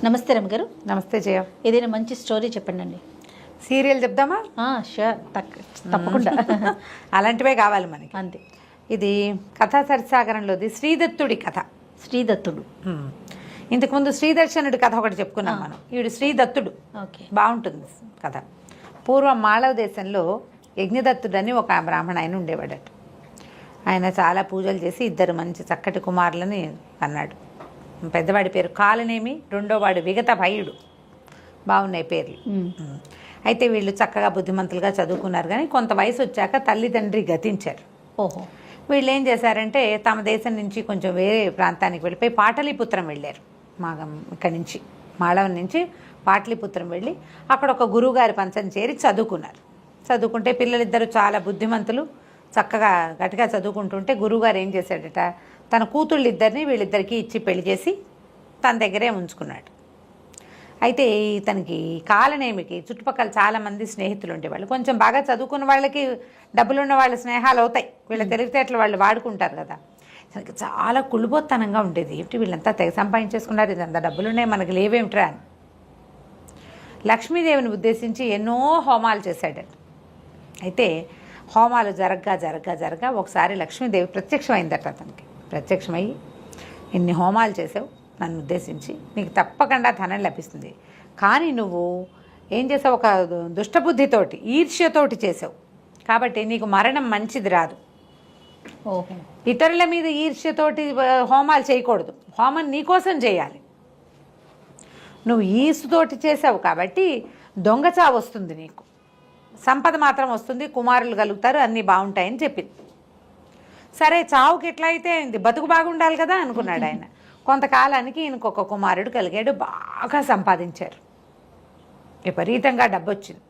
నమస్తే రమ్య గారు. నమస్తే జయ. ఏదైనా మంచి స్టోరీ చెప్పండి. సీరియల్ చెప్దామా? షూర్, తప్పకుండా. అలాంటివే కావాలి మనకి. అంతే. ఇది కథా సరిసాగరంలోది శ్రీదత్తుడి కథ. శ్రీదత్తుడు. ఇంతకుముందు శ్రీదర్శనుడి కథ ఒకటి చెప్పుకున్నాం మనం. ఈవిడు శ్రీదత్తుడు. ఓకే, బాగుంటుంది కథ. పూర్వం మాళవ దేశంలో యజ్ఞదత్తుడు అని ఒక బ్రాహ్మణ ఆయన ఉండేవాడట. ఆయన చాలా పూజలు చేసి ఇద్దరు మంచి చక్కటి కుమారులని అన్నాడు. పెద్దవాడి పేరు కాలనేమి, రెండోవాడు విగత భయుడు. బాగున్నాయి పేర్లు. అయితే వీళ్ళు చక్కగా బుద్ధిమంతులుగా చదువుకున్నారు. కానీ కొంత వయసు వచ్చాక తల్లిదండ్రి గతించారు. ఓహో. వీళ్ళు ఏం చేశారంటే తమ దేశం నుంచి కొంచెం వేరే ప్రాంతానికి వెళ్ళిపోయి పాటలీపుత్రం వెళ్ళారు. ఇక్కడి నుంచి మాళవం నుంచి పాటలీపుత్రం వెళ్ళి అక్కడ ఒక గురువుగారి పంచం చేరి చదువుకున్నారు. చదువుకుంటే పిల్లలిద్దరూ చాలా బుద్ధిమంతులు, చక్కగా గట్టిగా చదువుకుంటుంటే గురువుగారు ఏం చేశాడట, తన కూతుళ్ళిద్దరిని వీళ్ళిద్దరికీ ఇచ్చి పెళ్లి చేసి తన దగ్గరే ఉంచుకున్నాడు. అయితే ఇతనికి కాలనేమికి చుట్టుపక్కల చాలామంది స్నేహితులు ఉండేవాళ్ళు. కొంచెం బాగా చదువుకున్న వాళ్ళకి డబ్బులున్న వాళ్ళ స్నేహాలు అవుతాయి, వీళ్ళ తెలివితేటలు వాళ్ళు వాడుకుంటారు కదా. తనకి చాలా కుళ్ళుబోత్తనంగా ఉండేది. ఏమిటి వీళ్ళంతా తెగ సంపాదించేసుకున్నారు, ఇదంతా డబ్బులున్నాయి, మనకి లేవేమిట్రా అని. లక్ష్మీదేవిని ఉద్దేశించి ఎన్నో హోమాలు చేశాడు. అయితే హోమాలు జరగ్గా ఒకసారి లక్ష్మీదేవి ప్రత్యక్షమైందట. అతనికి ప్రత్యక్షమయ్యి, ఇన్ని హోమాలు చేసావు నన్ను ఉద్దేశించి, నీకు తప్పకుండా ధనం లభిస్తుంది. కానీ నువ్వు ఏం చేసావు, ఒక దుష్టబుద్ధితోటి ఈర్ష్యతోటి చేసావు, కాబట్టి నీకు మరణం మంచిది రాదు. ఓహో. ఇతరుల మీద ఈర్ష్యతోటి హోమాలు చేయకూడదు, హోమం నీకోసం చేయాలి. నువ్వు ఈసుతోటి చేసావు కాబట్టి దొంగచావు వస్తుంది, నీకు సంపద మాత్రం వస్తుంది, కుమారులు కలుగుతారు, అన్నీ బాగుంటాయని చెప్పింది. సరే, చావుకి ఎట్లా అయితే అయింది, బతుకు బాగుండాలి కదా అనుకున్నాడు ఆయన. కొంతకాలానికి ఈయనకొక కుమారుడు కలిగాడు. బాగా సంపాదించారు, విపరీతంగా డబ్బు వచ్చింది.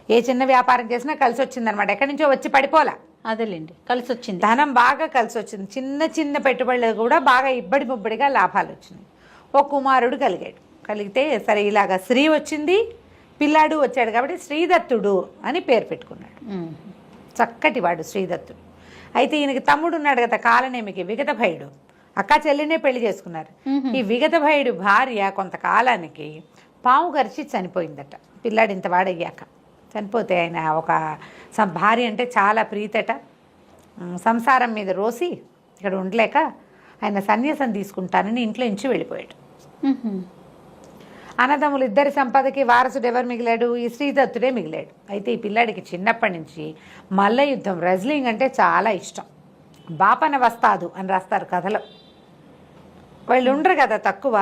ఏ చిన్న వ్యాపారం చేసినా కలిసి వచ్చిందనమాట. ఎక్కడి నుంచో వచ్చి పడిపోలా. అదేలేండి, కలిసి వచ్చింది. ధనం బాగా కలిసి వచ్చింది. చిన్న చిన్న పెట్టుబడులు కూడా బాగా ఇబ్బడి ముబ్బడిగా లాభాలు వచ్చినాయి. ఒక కుమారుడు కలిగాడు. కలిగితే సరే, ఇలాగా స్త్రీ వచ్చింది, పిల్లాడు వచ్చాడు కాబట్టి శ్రీదత్తుడు అని పేరు పెట్టుకున్నాడు. చక్కటి వాడు శ్రీదత్తుడు. అయితే ఈయనకి తమ్ముడు ఉన్నాడు కదా కాలనేమికి, విగత భయుడు. అక్క చెల్లినే పెళ్లి చేసుకున్నారు. ఈ విగత భయుడు భార్య కొంతకాలానికి పాము గరిచి చనిపోయిందట. పిల్లాడు ఇంత వాడయ్యాక చనిపోతే ఆయన ఒక భార్య అంటే చాలా ప్రీతట. సంసారం మీద రోసి ఇక్కడ ఉండలేక ఆయన సన్యాసం తీసుకుంటానని ఇంట్లో నుంచి వెళ్ళిపోయాడు. అన్నదమ్ములు ఇద్దరి సంపదకి వారసుడు ఎవరు మిగిలాడు, ఈ శ్రీదత్తుడే మిగిలాడు. అయితే ఈ పిల్లాడికి చిన్నప్పటి నుంచి మల్ల యుద్ధం, రెజ్లింగ్ అంటే చాలా ఇష్టం. బాపన వస్తాదు అని రాస్తారు కథలో. వాళ్ళు ఉండరు కదా తక్కువ.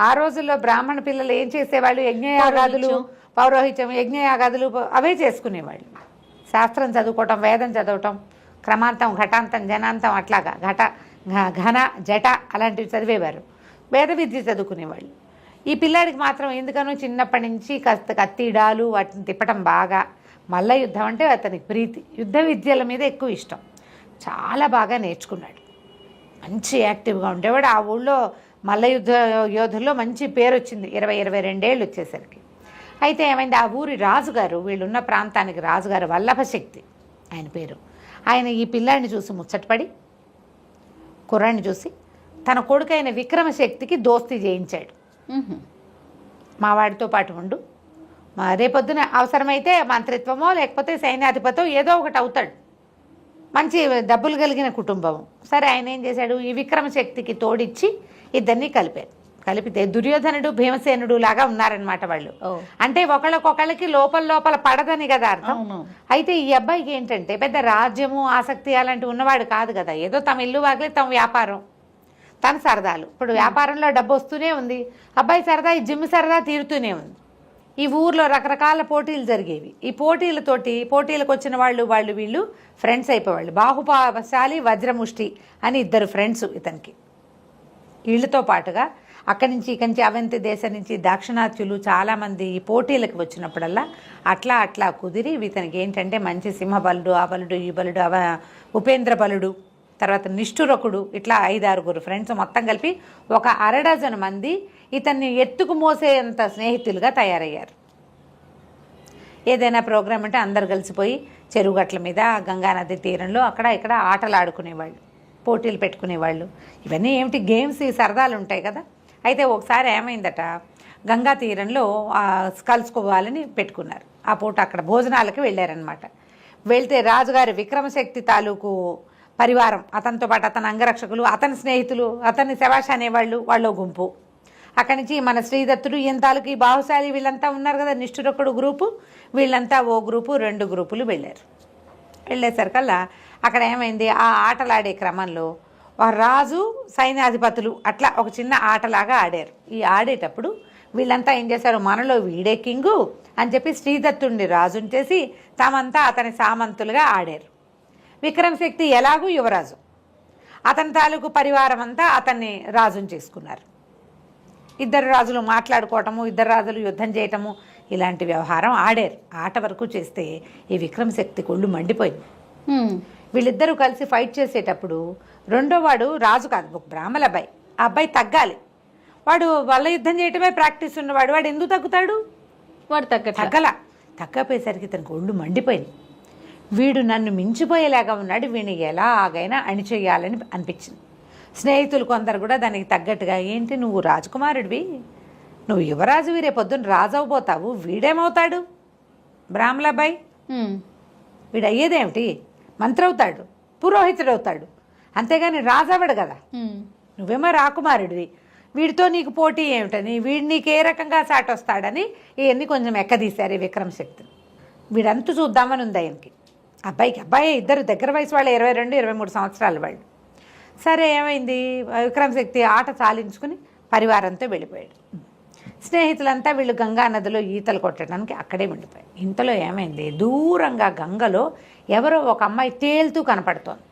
ఆ రోజుల్లో బ్రాహ్మణ పిల్లలు ఏం చేసేవాళ్ళు, యజ్ఞయాగాదులు, పౌరోహిత్యం, యజ్ఞయాగాదులు అవే చేసుకునేవాళ్ళు. శాస్త్రం చదువుకోవటం, వేదం చదవటం, క్రమాంతం, ఘటాంతం, జనాంతం, అట్లాగా ఘన జట అలాంటివి చదివేవారు. వేద విద్య చదువుకునేవాళ్ళు. ఈ పిల్లాడికి మాత్రం ఎందుకనో చిన్నప్పటి నుంచి కాస్త కత్తిడాలు వాటిని తిప్పటం బాగా, మల్ల యుద్ధం అంటే అతనికి ప్రీతి, యుద్ధ విద్యల మీద ఎక్కువ ఇష్టం. చాలా బాగా నేర్చుకున్నాడు, మంచి యాక్టివ్గా ఉండేవాడు. ఆ ఊళ్ళో మల్ల యుద్ధ యోధుల్లో మంచి పేరు వచ్చింది 20-22 ఏళ్ళు వచ్చేసరికి. అయితే ఏమైంది, ఆ ఊరి రాజుగారు, వీళ్ళున్న ప్రాంతానికి రాజుగారు వల్లభశక్తి ఆయన పేరు. ఆయన ఈ పిల్లాడిని చూసి ముచ్చటపడి, కుర్రాడిని చూసి తన కొడుకైన విక్రమశక్తికి దోస్తీ చేయించాడు. మా వాడితో పాటు ఉండు, రేపొద్దున అవసరమైతే మంత్రిత్వమో లేకపోతే సైన్యాధిపతో ఏదో ఒకటి అవుతాడు, మంచి డబ్బులు కలిగిన కుటుంబం. సరే, ఆయన ఏం చేశాడు, ఈ విక్రమశక్తికి తోడిచ్చి ఇద్దరిని కలిపితే దుర్యోధనుడు భీమసేనుడు లాగా ఉన్నారనమాట వాళ్ళు. అంటే ఒకళ్ళకొకళ్ళకి లోపల పడదని కదా అర్థం. అయితే ఈ అబ్బాయికి ఏంటంటే పెద్ద రాజ్యము ఆసక్తి అలాంటివి ఉన్నవాడు కాదు కదా. ఏదో తమ ఇల్లు వాగలే, తమ వ్యాపారం, తన సరదాలు. ఇప్పుడు వ్యాపారంలో డబ్బు వస్తూనే ఉంది, అబ్బాయి సరదా, ఈ జిమ్ సరదా తీరుతూనే ఉంది. ఈ ఊర్లో రకరకాల పోటీలు జరిగేవి. ఈ పోటీలకు వచ్చిన వీళ్ళు ఫ్రెండ్స్ అయిపోయేవాళ్ళు. బాహుపాశాలి, వజ్రముష్టి అని ఇద్దరు ఫ్రెండ్స్ ఇతనికి. వీళ్ళతో పాటుగా అక్కడి నుంచి ఇక్కడి నుంచి అవంతి దేశం నుంచి దాక్షిణాత్యులు చాలామంది ఈ పోటీలకు వచ్చినప్పుడల్లా అట్లా కుదిరి ఇతనికి ఏంటంటే మంచి సింహబలుడు, ఆ బలుడు, ఈ బలుడు, ఉపేంద్ర బలుడు, తర్వాత నిష్ఠురకుడు, ఇట్లా 5-6 ఫ్రెండ్స్ మొత్తం కలిపి ఒక 1/2 మంది ఇతన్ని ఎత్తుకు మోసేంత స్నేహితులుగా తయారయ్యారు. ఏదైనా ప్రోగ్రాం అంటే అందరు కలిసిపోయి చెరువుగట్ల మీద, గంగానది తీరంలో అక్కడ ఇక్కడ ఆటలు ఆడుకునేవాళ్ళు, పోటీలు పెట్టుకునేవాళ్ళు. ఇవన్నీ ఏమిటి, గేమ్స్, ఈ సరదాలు ఉంటాయి కదా. అయితే ఒకసారి ఏమైందట, గంగా తీరంలో కలుసుకోవాలని పెట్టుకున్నారు. ఆ పూట అక్కడ భోజనాలకి వెళ్ళారనమాట. వెళ్తే రాజుగారి విక్రమశక్తి తాలూకు పరివారం, అతనితో పాటు అతని అంగరక్షకులు, అతని స్నేహితులు, అతన్ని శవాష అనేవాళ్ళు, వాళ్ళు గుంపు. అక్కడి నుంచి మన శ్రీదత్తుడు ఈయన తాలూకు ఈ బాహుశాలి వీళ్ళంతా ఉన్నారు కదా, నిష్ఠురొక్కడు గ్రూపు, వీళ్ళంతా ఓ గ్రూపు, 2 గ్రూపులు వెళ్ళారు. వెళ్ళేసరికల్లా అక్కడ ఏమైంది, ఆ ఆటలాడే క్రమంలో రాజు సైన్యాధిపతులు అట్లా ఒక చిన్న ఆటలాగా ఆడారు. ఈ ఆడేటప్పుడు వీళ్ళంతా ఏం చేశారు, మనలో వీడే కింగు అని చెప్పి శ్రీదత్తుడిని రాజుని చేసి తామంతా అతని సామంతులుగా ఆడారు. విక్రమశక్తి ఎలాగూ యువరాజు, అతని తాలూకు పరివారం అంతా అతన్ని రాజుని చేసుకున్నారు. 2 రాజులు మాట్లాడుకోవటము, 2 రాజులు యుద్ధం చేయటము, ఇలాంటి వ్యవహారం ఆడారు. ఆట వరకు చేస్తే ఈ విక్రమశక్తి కొళ్ళు మండిపోయింది. వీళ్ళిద్దరూ కలిసి ఫైట్ చేసేటప్పుడు రెండో వాడు రాజు కాదు, ఒక బ్రాహ్మణ అబ్బాయి. ఆ అబ్బాయి తగ్గాలి. వాడు వాళ్ళ యుద్ధం చేయటమే ప్రాక్టీస్ ఉన్నవాడు. వాడు ఎందుకు తగ్గుతాడు? వాడు తగ్గపోయేసరికి తనకు ఒళ్ళు మండిపోయింది. వీడు నన్ను మించిపోయేలాగా ఉన్నాడు, వీడిని ఎలాగైనా అణిచేయాలని అనిపించింది. స్నేహితులు కొందరు కూడా దానికి తగ్గట్టుగా, ఏంటి నువ్వు రాజకుమారుడివి, నువ్వు యువరాజువి, రేపొద్దున రాజు అవబోతావు, వీడేమవుతాడు, బ్రాహ్మణబాయ్, వీడు అయ్యేదేమిటి, మంత్రవుతాడు, పురోహితుడు అవుతాడు, అంతేగాని రాజావాడు కదా, నువ్వేమో రాకుమారుడివి, వీడితో నీకు పోటీ ఏమిటని, వీడు నీకు ఏ రకంగా సాటొస్తాడని ఇవన్నీ కొంచెం ఎక్కదీశారు ఈ విక్రమశక్తిని. వీడంతు చూద్దామని ఉంది ఆయనకి. అబ్బాయి ఇద్దరు దగ్గర వయసు వాళ్ళు, 22, 23 సంవత్సరాలు వాళ్ళు. సరే ఏమైంది, విక్రమశక్తి ఆట చాలించుకుని పరివారంతో వెళ్ళిపోయాడు. స్నేహితులంతా వీళ్ళు గంగా నదిలో ఈతలు కొట్టడానికి అక్కడే ఉండిపోయారు. ఇంతలో ఏమైంది, దూరంగా గంగలో ఎవరో ఒక అమ్మాయి తేలుతూ కనపడుతోంది.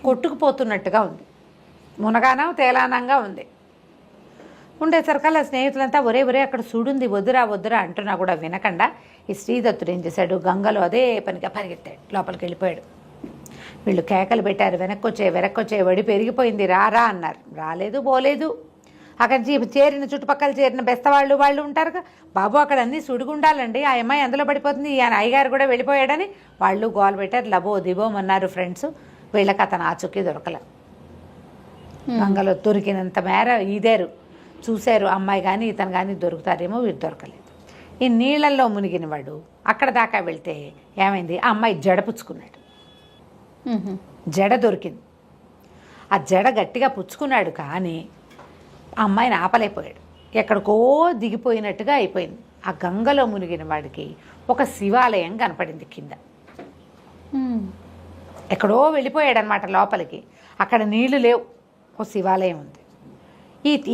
కొట్టుకుపోతున్నట్టుగా ఉంది, మునగానం తేలానంగా ఉంది. ఉండేసరికల్లా స్నేహితులంతా ఒరే అక్కడ చూడుంది, వద్దురా అంటున్నా కూడా వినకుండా ఈ శ్రీదత్తుడు ఏం చేశాడు, గంగలో అదే పనిగా పరిగెత్తాడు, లోపలికి వెళ్ళిపోయాడు. వీళ్ళు కేకలు పెట్టారు, వెనక్కొచ్చే వడి పెరిగిపోయింది, రారా అన్నారు. రాలేదు, పోలేదు. అక్కడ చుట్టుపక్కల చేరిన బెస్తవాళ్ళు వాళ్ళు ఉంటారు, బాబు అక్కడ అన్నీ సుడిగుండాలండి, ఆ అమ్మాయి అందులో పడిపోతుంది, ఈయన అయ్యగారు కూడా వెళ్ళిపోయాడని వాళ్ళు గోల్ పెట్టారు, లబో దిబోమన్నారు ఫ్రెండ్స్. వీళ్ళకి అతను ఆచూకీ దొరకలే. గంగలో దొరికినంత మేర ఇదేరు చూశారు, అమ్మాయి కానీ ఇతను కానీ దొరుకుతారేమో, వీరు దొరకలేదు. ఈ నీళ్ళల్లో మునిగిన వాడు అక్కడ దాకా వెళ్తే ఏమైంది, ఆ అమ్మాయి జడ పుచ్చుకున్నాడు. జడ దొరికింది. ఆ జడ గట్టిగా పుచ్చుకున్నాడు, కానీ ఆ అమ్మాయిని ఆపలేకపోయాడు. ఎక్కడికో దిగిపోయినట్టుగా అయిపోయింది. ఆ గంగలో మునిగిన వాడికి ఒక శివాలయం కనపడింది కింద. ఎక్కడో వెళ్ళిపోయాడు అనమాట లోపలికి. అక్కడ నీళ్లు లేవు, ఒక శివాలయం ఉంది.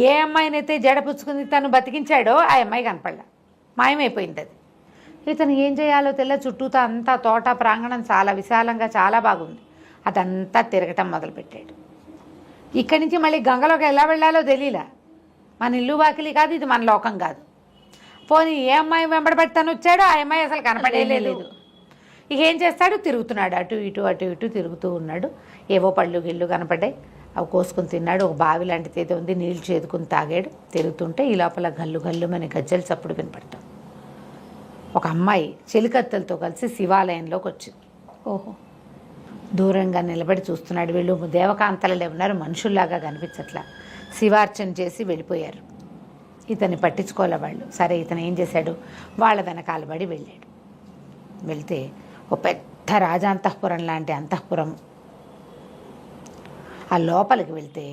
ఏ అమ్మాయినైతే జడ పుచ్చుకుని తను బతికించాడో ఆ అమ్మాయి కనపడలే, మాయమైపోయింది అది. ఇతను ఏం చేయాలో తెల్ల, చుట్టూతా అంతా తోట ప్రాంగణం చాలా విశాలంగా చాలా బాగుంది. అదంతా తిరగటం మొదలుపెట్టాడు. ఇక్కడి నుంచి మళ్ళీ గంగలోకి ఎలా వెళ్ళాలో తెలియలా. మన ఇల్లు వాకిలి కాదు, ఇది మన లోకం కాదు. పోనీ ఏ అమ్మాయి వెంబడబెడతాను వచ్చాడో ఆ అమ్మాయి అసలు కనపడేలేదు. ఇక ఏం చేస్తాడు, తిరుగుతున్నాడు, అటు ఇటు తిరుగుతూ ఉన్నాడు. ఏవో పళ్ళు గిళ్ళు కనపడ్డాయి, అవి కోసుకుని తిన్నాడు. ఒక బావి లాంటిది ఏదో ఉంది, నీళ్ళు చేదుకుని తాగాడు. తిరుగుతుంటే ఈ లోపల గల్లు మన గజ్జల చప్పుడు వినపడతాం. ఒక అమ్మాయి చెలికత్తెలతో కలిసి శివాలయంలోకి వచ్చింది. ఓహో, దూరంగా నిలబడి చూస్తున్నాడు. వీళ్ళు దేవకాంతలలో ఉన్నారు, మనుషుల్లాగా కనిపించట్లా. శివార్చన చేసి వెళ్ళిపోయారు. ఇతన్ని పట్టించుకోలే వాళ్ళు. సరే ఇతను ఏం చేశాడు, వాళ్ళ వెనకాల పడి వెళ్ళాడు. వెళ్తే ఒక పెద్ద రాజాంతఃపురం లాంటి అంతఃపురం. ఆ లోపలికి వెళ్తే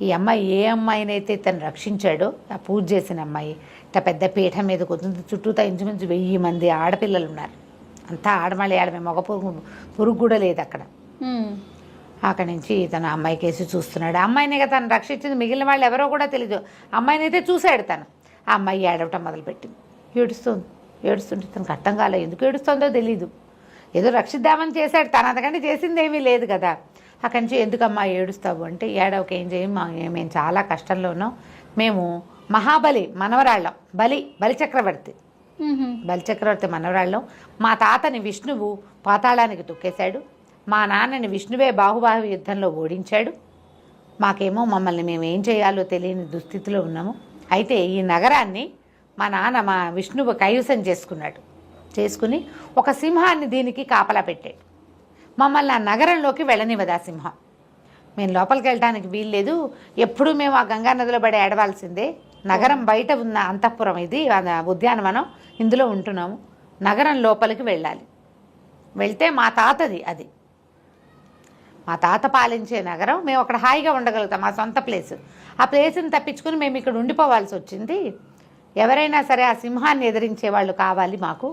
ఈ అమ్మాయి ఏ అమ్మాయినైతే తను రక్షించాడో, ఆ పూజ చేసిన అమ్మాయి ఇట్లా పెద్ద పీఠం మీద కూర్చుంది. చుట్టూతా ఇంచుమించు 1000 మంది ఆడపిల్లలు ఉన్నారు. అంతా ఆడమలయాడమే, మగ పురుగు కూడా లేదు అక్కడ. అక్కడి నుంచి తను అమ్మాయి కేసి చూస్తున్నాడు. అమ్మాయిని కదా తను రక్షించింది, మిగిలిన వాళ్ళు ఎవరో కూడా తెలీదు. అమ్మాయిని అయితే చూశాడు తను. ఆ అమ్మాయి ఏడవటం మొదలుపెట్టింది, ఏడుస్తుంటే తనకు అర్థం కాలే, ఎందుకు ఏడుస్తుందో తెలీదు. ఏదో రక్షిద్దామని చేశాడు తను, అంతకంటే చేసింది ఏమీ లేదు కదా. అక్కడి నుంచి ఎందుకమ్మా ఏడుస్తావు అంటే, ఏడవకి ఏం చేయం, మేము చాలా కష్టంలో ఉన్నాం, మేము మహాబలి మనవరాళ్ళం, బలిచక్రవర్తి మనవరాళ్ళం. మా తాతని విష్ణువు పాతాళానికి తొక్కేశాడు, మా నాన్నని విష్ణువే బాహుబాహు యుద్ధంలో ఓడించాడు. మాకేమో మమ్మల్ని మేము ఏం చేయాలో తెలియని దుస్థితిలో ఉన్నాము. అయితే ఈ నగరాన్ని మా విష్ణువు కైవసం చేసుకుని ఒక సింహాన్ని దీనికి కాపలా పెట్టాడు. మమ్మల్ని ఆ నగరంలోకి వెళ్ళనివ్వదు ఆ సింహం. మేము లోపలికి వెళ్ళడానికి వీల్లేదు, ఎప్పుడూ మేము ఆ గంగా నదిలో పడి ఏడవాల్సిందే, నగరం బయట ఉన్న అంతఃపురం ఇది ఉద్యానవనం, ఇందులో ఉంటున్నాము. నగరం లోపలికి వెళ్ళాలి. వెళ్తే మా తాతది అది, మా తాత పాలించే నగరం. మేము అక్కడ హాయిగా ఉండగలుగుతాం, మా సొంత ప్లేసు. ఆ ప్లేస్ని తప్పించుకుని మేము ఇక్కడ ఉండిపోవాల్సి వచ్చింది. ఎవరైనా సరే ఆ సింహాన్ని ఎదిరించే వాళ్ళు కావాలి మాకు,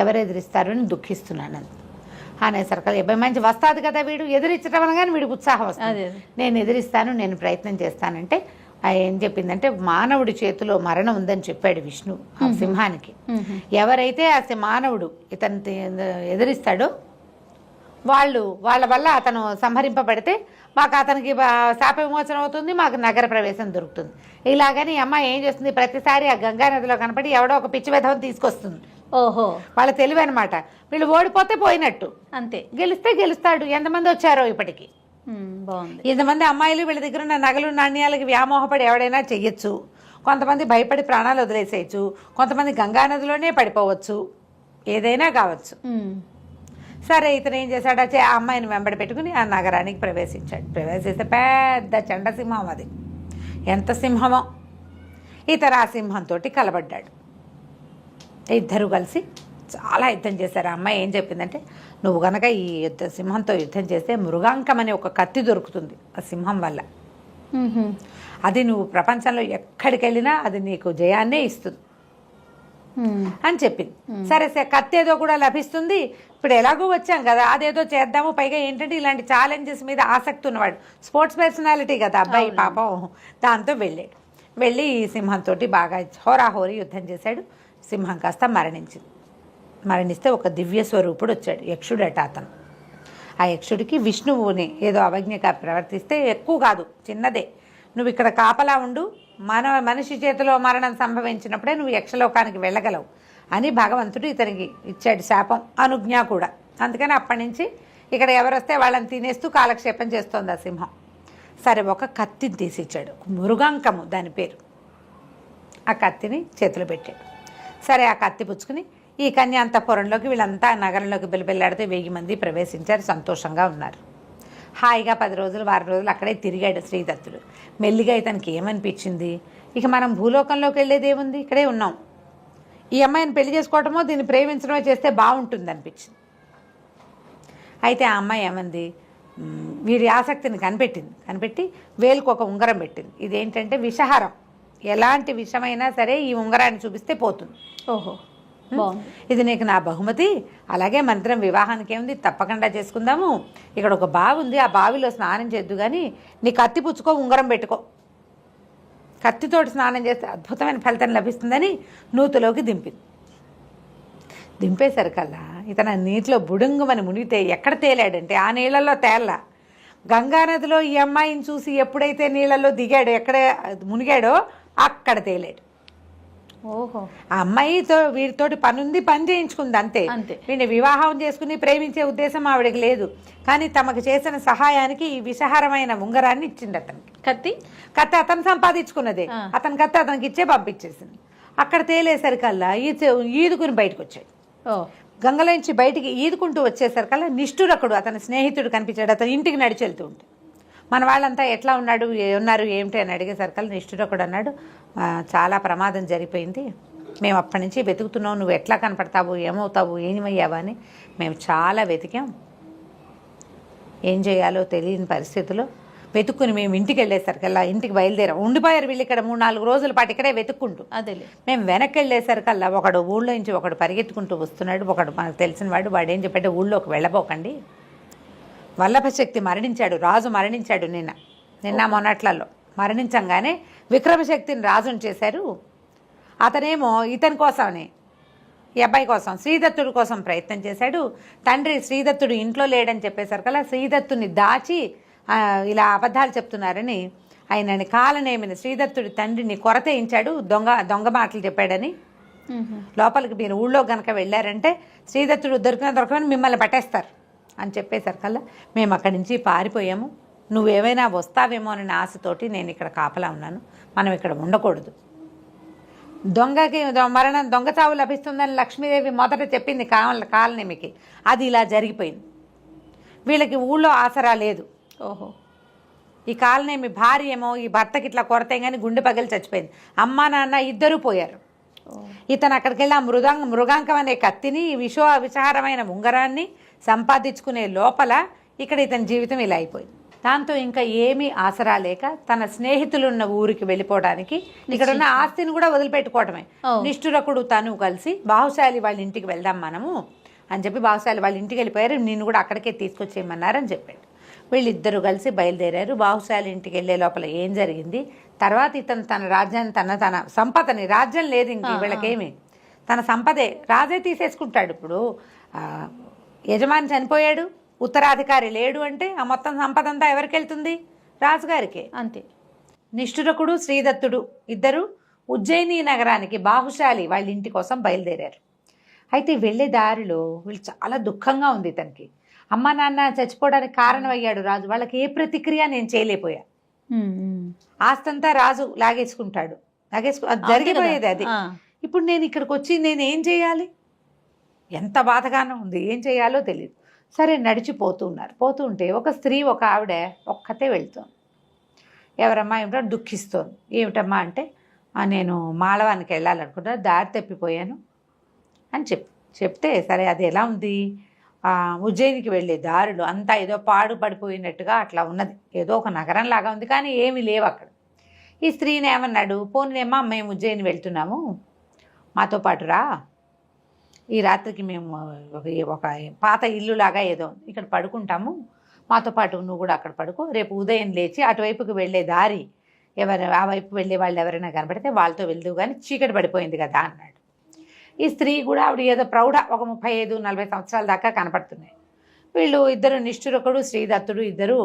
ఎవరు ఎదిరిస్తారు అని దుఃఖిస్తున్నాను అనేసరికి 70 మంచి వస్తుంది కదా, వీడు ఎదిరించడం అనగానే వీడికి ఉత్సాహం వస్తుంది. నేను ఎదిరిస్తాను, నేను ప్రయత్నం చేస్తానంటే ఏం చెప్పిందంటే మానవుడి చేతిలో మరణం ఉందని చెప్పాడు విష్ణు ఆ సింహానికి. ఎవరైతే ఆ మానవుడు ఇతను ఎదిరిస్తాడో వాళ్ళ వల్ల అతను సంహరింపబడితే మాకు అతనికి శాప విమోచన అవుతుంది, మాకు నగర ప్రవేశం దొరుకుతుంది. ఇలాగని అమ్మ ఏం చేస్తుంది, ప్రతిసారి ఆ గంగా నదిలో కనపడి ఎవడో ఒక పిచ్చి విధవం తీసుకొస్తుంది. ఓహో, వాళ్ళ తెలివి అనమాట. వీళ్ళు ఓడిపోతే పోయినట్టు, అంతే. గెలిస్తే గెలుస్తాడు. ఎంతమంది వచ్చారో ఇప్పటికి, బాగుంది. ఇంతమంది అమ్మాయిలు వీళ్ళ దగ్గర ఉన్న నగలు నాణ్యాలకి వ్యామోహపడి ఎవడైనా చెయ్యొచ్చు. కొంతమంది భయపడి ప్రాణాలు వదిలేసేయచ్చు, కొంతమంది గంగా నదిలోనే పడిపోవచ్చు, ఏదైనా కావచ్చు. సరే, ఇతను ఏం చేశాడు, ఆ అమ్మాయిని వెంబడి పెట్టుకుని ఆ నగరానికి ప్రవేశించాడు. ప్రవేశిస్తే పెద్ద చండసింహం అది. ఎంత సింహమో! ఇతను ఆ సింహంతో కలబడ్డాడు. ఇద్దరు కలిసి చాలా యుద్ధం చేశారు. ఆ అమ్మాయి ఏం చెప్పిందంటే, నువ్వు గనక ఈ సింహంతో యుద్ధం చేస్తే మృగాంకం అనే ఒక కత్తి దొరుకుతుంది ఆ సింహం వల్ల. అది నువ్వు ప్రపంచంలో ఎక్కడికి వెళ్ళినా అది నీకు జయాన్నే ఇస్తుంది అని చెప్పింది. సరే, కత్తి ఏదో కూడా లభిస్తుంది, ఇప్పుడు ఎలాగో వచ్చాం కదా అదేదో చేద్దాము. పైగా ఏంటంటే ఇలాంటి ఛాలెంజెస్ మీద ఆసక్తి ఉన్నవాడు, స్పోర్ట్స్ పర్సనాలిటీ కదా అబ్బాయి పాపం. దాంతో వెళ్ళి ఈ సింహంతో బాగా హోరాహోరీ యుద్ధం చేశాడు. సింహం కాస్త మరణిస్తే ఒక దివ్య స్వరూపుడు వచ్చాడు, యక్షుడట అతను. ఆ యక్షుడికి విష్ణువుని ఏదో అవజ్ఞగా ప్రవర్తిస్తే, ఎక్కువ కాదు చిన్నదే, నువ్వు ఇక్కడ కాపలా ఉండు, మనిషి చేతిలో మరణం సంభవించినప్పుడే నువ్వు యక్షలోకానికి వెళ్ళగలవు అని భగవంతుడు ఇతనికి ఇచ్చాడు శాపం, అనుజ్ఞ కూడా. అందుకని అప్పటి నుంచి ఇక్కడ ఎవరొస్తే వాళ్ళని తినేస్తూ కాలక్షేపం చేస్తోంది ఆ సింహం. సరే, ఒక కత్తిని తీసిచ్చాడు, మృగాంకము దాని పేరు. ఆ కత్తిని చేతిలో పెట్టాడు. సరే, ఆ కత్తి పుచ్చుకుని ఈ కన్యాంతపురంలోకి వీళ్ళంతా నగరంలోకి బిలబిల్లాడితే 1000 మంది ప్రవేశించారు, సంతోషంగా ఉన్నారు. హాయిగా 10 రోజులు 12 రోజులు అక్కడే తిరిగాడు శ్రీదత్తుడు. మెల్లిగా ఇతనికి ఏమనిపించింది, ఇక మనం భూలోకంలోకి వెళ్ళేది ఏముంది, ఇక్కడే ఉన్నాం, ఈ అమ్మాయిని పెళ్లి చేసుకోవటమో దీన్ని ప్రేమించడమో చేస్తే బాగుంటుంది అనిపించింది. అయితే ఆ అమ్మాయి ఏమంది, వీడి ఆసక్తిని కనిపెట్టి వేలుకు ఒక ఉంగరం పెట్టింది. ఇదేంటంటే విషహారం, ఎలాంటి విషమైనా సరే ఈ ఉంగరాన్ని చూపిస్తే పోతుంది. ఓహో, ఇది నీకు నా బహుమతి, అలాగే మంత్రం వివాహానికి ఏముంది, తప్పకుండా చేసుకుందాము. ఇక్కడ ఒక బావి ఉంది, ఆ బావిలో స్నానం చేద్దు కానీ నీ కత్తి పుచ్చుకో, ఉంగరం పెట్టుకో, కత్తితోటి స్నానం చేస్తే అద్భుతమైన ఫలితం లభిస్తుందని నూతిలోకి దింపేసరికల్లా ఇతను నీటిలో బుడుంగుమని మునిగితే ఎక్కడ తేలాడంటే ఆ నీళ్ళల్లో తేల్లా. గంగానదిలో ఈ అమ్మాయిని చూసి ఎప్పుడైతే నీళ్ళల్లో దిగాడో, ఎక్కడ మునిగాడో అక్కడ తేలాడు. ఓహో, ఆ అమ్మాయితో వీడితోటి పని చేయించుకుంది అంతే. వీడిని వివాహం చేసుకుని ప్రేమించే ఉద్దేశం ఆవిడకి లేదు. కానీ తమకు చేసిన సహాయానికి ఈ విషహారమైన ఉంగరాన్ని ఇచ్చింది అతనికి. కత్తి అతను సంపాదించుకున్నదే, అతని కత్తి అతనికి ఇచ్చే పంపించేసింది. అక్కడ తేలేసరికల్లా ఈదుకుని బయటకు వచ్చాడు. గంగలోంచి బయటికి ఈదుకుంటూ వచ్చేసరికల్లా నిష్ఠురకుడు అతని స్నేహితుడు కనిపించాడు. అతని ఇంటికి నడిచి వెళ్తూ ఉంటే మన వాళ్ళంతా ఎట్లా ఉన్నారు ఏమిటి అని అడిగేసరికల్లా నిష్ఠురకుడు అన్నాడు, చాలా ప్రమాదం జరిగిపోయింది, మేము అప్పటి నుంచి వెతుకుతున్నాం, నువ్వు ఎట్లా కనపడతావు, ఏమవుతావు, ఏమయ్యావా అని మేము చాలా వెతికాం. ఏం చేయాలో తెలియని పరిస్థితిలో వెతుక్కుని మేము ఇంటికి వెళ్ళేసరికల్లా, ఇంటికి బయలుదేరాం. ఉండిపోయారు వీళ్ళు ఇక్కడ 3-4 రోజుల పాటు ఇక్కడే వెతుక్కుంటూ. మేము వెనక్కి వెళ్ళేసరికల్లా ఊళ్ళో నుంచి ఒకడు పరిగెత్తుకుంటూ వస్తున్నాడు. ఒకడు మనకు తెలిసిన వాడు ఏం చెప్పాడు, ఊళ్ళోకి వెళ్ళబోకండి, వల్లభశక్తి మరణించాడు, రాజు మరణించాడు నిన్న మొన్నట్లలో. మరణించంగానే విక్రమశక్తిని రాజుని చేశారు. అతనేమో ఇతని కోసమని, ఈ అబ్బాయి కోసం, శ్రీదత్తుడి కోసం ప్రయత్నం చేశాడు. తండ్రి శ్రీదత్తుడు ఇంట్లో లేడని చెప్పేసరికల్లా శ్రీదత్తుని దాచి ఇలా అబద్ధాలు చెప్తున్నారని ఆయనని కాలనేమిని శ్రీదత్తుడి తండ్రిని కొరతేయించాడు. దొంగ మాటలు చెప్పాడని. లోపలికి మీరు ఊళ్ళో గనక వెళ్ళారంటే శ్రీదత్తుడు దొరకని మిమ్మల్ని పట్టేస్తారు అని చెప్పేసరికల్లా మేము అక్కడి నుంచి పారిపోయాము. నువ్వేమైనా వస్తావేమో అనే ఆశతోటి నేను ఇక్కడ కాపలా ఉన్నాను, మనం ఇక్కడ ఉండకూడదు. దొంగ చావు లభిస్తుందని లక్ష్మీదేవి మొదట చెప్పింది కాలనేమికి, అది ఇలా జరిగిపోయింది. వీళ్ళకి ఊళ్ళో ఆసరా లేదు. ఓహో, ఈ కాలనేమి భార్య ఏమో ఈ భర్తకి ఇట్లా కొరతే కానీ గుండె పగిలి చచ్చిపోయింది. అమ్మ నాన్న ఇద్దరూ పోయారు. ఇతను అక్కడికి వెళ్ళి ఆ మృగాంకం అనే కత్తిని విషారమైన ఉంగరాన్ని సంపాదించుకునే లోపల ఇక్కడ ఇతని జీవితం ఇలా అయిపోయింది. దాంతో ఇంకా ఏమీ ఆసరా లేక తన స్నేహితులున్న ఊరికి వెళ్ళిపోవడానికి ఇక్కడ ఉన్న ఆస్తిని కూడా వదిలిపెట్టుకోవటమే. నిష్ఠురకుడు తను కలిసి బాహుశాలి వాళ్ళ ఇంటికి వెళ్దాం మనము అని చెప్పి బాహుశాలి వాళ్ళ ఇంటికి వెళ్ళిపోయారు. నిన్ను కూడా అక్కడికే తీసుకొచ్చేయమన్నారని చెప్పాడు. వీళ్ళిద్దరూ కలిసి బయలుదేరారు. బాహుశాలి ఇంటికి వెళ్ళే లోపల ఏం జరిగింది, తర్వాత ఇతను తన రాజ్యాన్ని తన సంపదని, రాజ్యం లేదు ఇంక వీళ్ళకేమి, తన సంపదే రాజే తీసేసుకుంటాడు. ఇప్పుడు యజమాని చనిపోయాడు, ఉత్తరాధికారి లేడు అంటే ఆ మొత్తం సంపద అంతా ఎవరికి వెళ్తుంది? రాజుగారికే. అంతే. నిష్ఠురకుడు శ్రీదత్తుడు ఇద్దరు ఉజ్జయిని నగరానికి బాహుశాలి వాళ్ళ ఇంటి కోసం బయలుదేరారు. అయితే వెళ్ళే దారిలో వీళ్ళు చాలా దుఃఖంగా ఉంది ఇతనికి. అమ్మ నాన్న చచ్చిపోవడానికి కారణం అయ్యాడు రాజు, వాళ్ళకి ఏ ప్రతిక్రియ నేను చేయలేకపోయా. ఆస్తంతా రాజు లాగేసుకుంటాడు, జరిగిపోయేది అది. ఇప్పుడు నేను ఇక్కడికి వచ్చి నేను ఏం చేయాలి? ఎంత బాధగానో ఉంది, ఏం చేయాలో తెలియదు. సరే నడిచిపోతూ ఉన్నారు. పోతూ ఉంటే ఒక స్త్రీ, ఒక ఆవిడ ఒక్కతే వెళ్తోంది. ఎవరమ్మా ఏమిటో దుఃఖిస్తోంది. ఏమిటమ్మా అంటే నేను మాళవానికి వెళ్ళాలనుకుంటా, దారి తప్పిపోయాను అని చెప్తే సరే అది ఎలా ఉంది, ఉజ్జయినికి వెళ్ళే దారులు అంతా ఏదో పాడు పడిపోయినట్టుగా అట్లా ఉన్నది, ఏదో ఒక నగరం లాగా ఉంది కానీ ఏమీ లేవు అక్కడ. ఈ స్త్రీని ఏమన్నాడు, పోనీనేమో మేము ఉజ్జయిని వెళ్తున్నాము, మాతో పాటు రా, ఈ రాత్రికి మేము ఒక పాత ఇల్లులాగా ఏదో ఇక్కడ పడుకుంటాము, మాతో పాటు నువ్వు కూడా అక్కడ పడుకో, రేపు ఉదయం లేచి అటువైపుకి వెళ్ళే దారి ఆ వైపు వెళ్ళే వాళ్ళు ఎవరైనా కనబడితే వాళ్ళతో వెళ్దు కానీ చీకటి పడిపోయింది కదా అన్నాడు. ఈ స్త్రీ కూడా ఆవిడ ఏదో ప్రౌఢ, ఒక 35-40 సంవత్సరాల దాకా కనపడుతున్నాయి. వీళ్ళు ఇద్దరు నిష్ఠురకుడు శ్రీదత్తుడు ఇద్దరు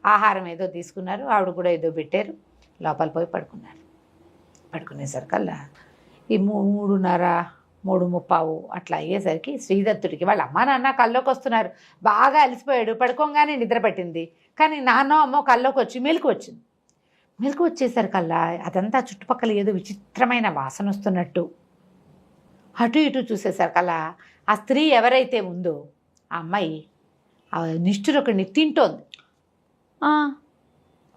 ఆహారం ఏదో తీసుకున్నారు, ఆవిడ కూడా ఏదో పెట్టారు, లోపల పోయి పడుకున్నారు. పడుకునేసరికల్లా ఈ 3:30-3:30 అట్లా అయ్యేసరికి శ్రీదత్తుడికి వాళ్ళ అమ్మ నాన్న కల్లోకి వస్తున్నారు. బాగా అలసిపోయాడు, పడుకోగానే నిద్ర పట్టింది. కానీ నాన్న అమ్మో కల్లోకి వచ్చి మెలకు వచ్చింది. మెలకు వచ్చేసరికల్లా అదంతా చుట్టుపక్కల ఏదో విచిత్రమైన వాసన వస్తున్నట్టు, అటు ఇటు చూసేసరికల్లా ఆ స్త్రీ ఎవరైతే ఉందో ఆ అమ్మాయి ఆ నిష్ఠురకుడిని తింటోంది.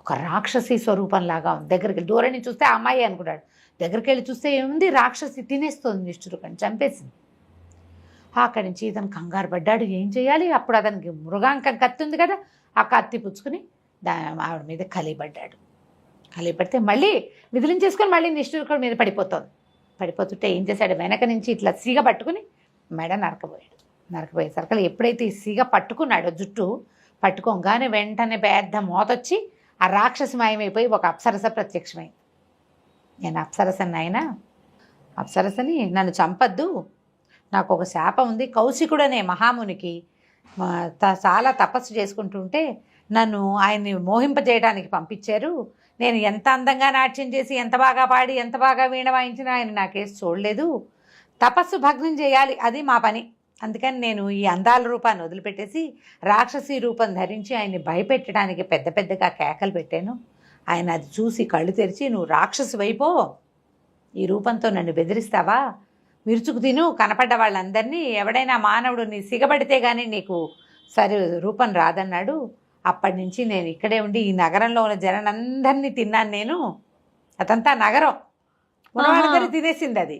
ఒక రాక్షసి స్వరూపంలాగా ఉంది. దగ్గరికి దూరం నుంచి చూస్తే ఆ అమ్మాయి అనుకున్నాడు, దగ్గరికి వెళ్ళి చూస్తే ఏముంది, రాక్షసి తినేస్తుంది, నిష్ఠురకుడిని చంపేసింది. అక్కడి నుంచి ఇతను కంగారు పడ్డాడు, ఏం చేయాలి? అప్పుడు అతనికి మృగాంకం కత్తి ఉంది కదా, ఆ కత్తి పుచ్చుకుని ఆవిడ మీద కలిపడ్డాడు. కలిపడితే మళ్ళీ విదిలించేసుకొని మళ్ళీ నిష్ఠురకుడి మీద పడిపోతుంది. పడిపోతుంటే ఏం చేశాడు, వెనక నుంచి ఇట్లా సీగ పట్టుకుని మెడ నరకబోయాడు. నరకబోయేసరికి ఎప్పుడైతే ఈ సీగ పట్టుకున్నాడో జుట్టు పట్టుకోగానే వెంటనే పెద్ద మోతొచ్చి ఆ రాక్షసి మాయమైపోయి ఒక అప్సరస ప్రత్యక్షమైంది. నేను అప్సరసని అయినా అప్సరసని నన్ను చంపద్దు, నాకు ఒక శాపం ఉంది, కౌశికుడనే మహామునికి చాలా తపస్సు చేసుకుంటుంటే నన్ను ఆయన్ని మోహింపజేయడానికి పంపించారు. నేను ఎంత అందంగా నాట్యం చేసి, ఎంత బాగా పాడి, ఎంత బాగా వీణ వాయించినా ఆయన నాకేసి చూడలేదు. తపస్సు భగ్నం చేయాలి, అది మా పని. అందుకని నేను ఈ అందాల రూపాన్ని వదిలిపెట్టేసి రాక్షసి రూపం ధరించి ఆయన్ని భయపెట్టడానికి పెద్ద పెద్దగా కేకలు పెట్టాను. ఆయన అది చూసి కళ్ళు తెరిచి, నువ్వు రాక్షసి వైపో, ఈ రూపంతో నన్ను బెదిరిస్తావా, విరుచుకు తిను కనపడ్డ వాళ్ళందరినీ, ఎవడైనా మానవుడు నీ సిగబడితే కానీ నీకు సరి రూపం రాదన్నాడు. అప్పటి నుంచి నేను ఇక్కడే ఉండి ఈ నగరంలో ఉన్న జనాలందరినీ తిన్నాను. నేను అదంతా నగరం ఉన్నవాళ్ళందరూ తినేసింది, అది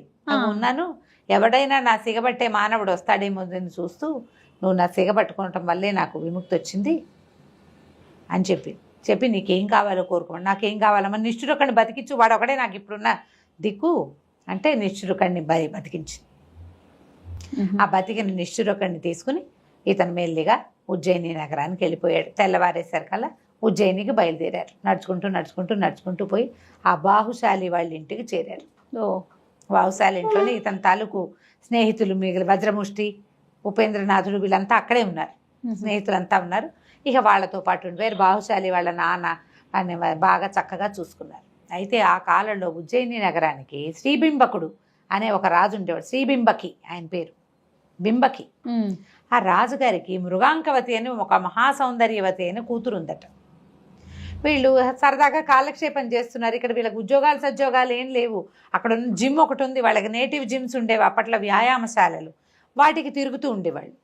ఉన్నాను. ఎవడైనా నా సిగబట్టే మానవుడు వస్తాడేమో అని చూస్తూ నువ్వు నా సిగబట్టుకోవటం వల్లే నాకు విముక్తి వచ్చింది అని చెప్పి నీకేం కావాలో కోరుకోండి, నాకేం కావాలమ్మా, నిష్ఠురకుడిని బతికించు, వాడు ఒకడే నాకు ఇప్పుడున్న దిక్కు అంటే నిష్ఠురకుడిని బతికించింది. ఆ బతికిన నిష్ఠురకుడిని తీసుకుని ఇతను మెల్లిగా ఉజ్జయిని నగరానికి వెళ్ళిపోయాడు. తెల్లవారేసరికల్లా ఉజ్జయినికి బయలుదేరారు. నడుచుకుంటూ పోయి ఆ బాహుశాలి వాళ్ళ ఇంటికి చేరారు. బాహుశాలి ఇంట్లోనే ఇతని తాలూకు స్నేహితులు మిగిలిన వజ్రముష్టి, ఉపేంద్రనాథుడు వీళ్ళంతా అక్కడే ఉన్నారు, స్నేహితులంతా ఉన్నారు. ఇక వాళ్ళతో పాటు ఉండిపోయారు. బాహుశాలి వాళ్ళ నాన్న అని బాగా చక్కగా చూసుకున్నారు. అయితే ఆ కాలంలో ఉజ్జయిని నగరానికి శ్రీబింబకుడు అనే ఒక రాజు ఉండేవాడు. శ్రీబింబకి ఆయన పేరు, బింబకి. ఆ రాజుగారికి మృగాంకవతి అని ఒక మహాసౌందర్యవతి అయిన కూతురు ఉందట. వీళ్ళు సరదాగా కాలక్షేపం చేస్తున్నారు. ఇక్కడ వీళ్ళకి సద్యోగాలు ఏం లేవు. అక్కడ ఉన్న జిమ్ ఒకటి ఉంది, వాళ్ళకి నేటివ్ జిమ్స్ ఉండేవి అప్పట్లో, వ్యాయామశాలలు, వాటికి తిరుగుతూ ఉండేవాళ్ళు.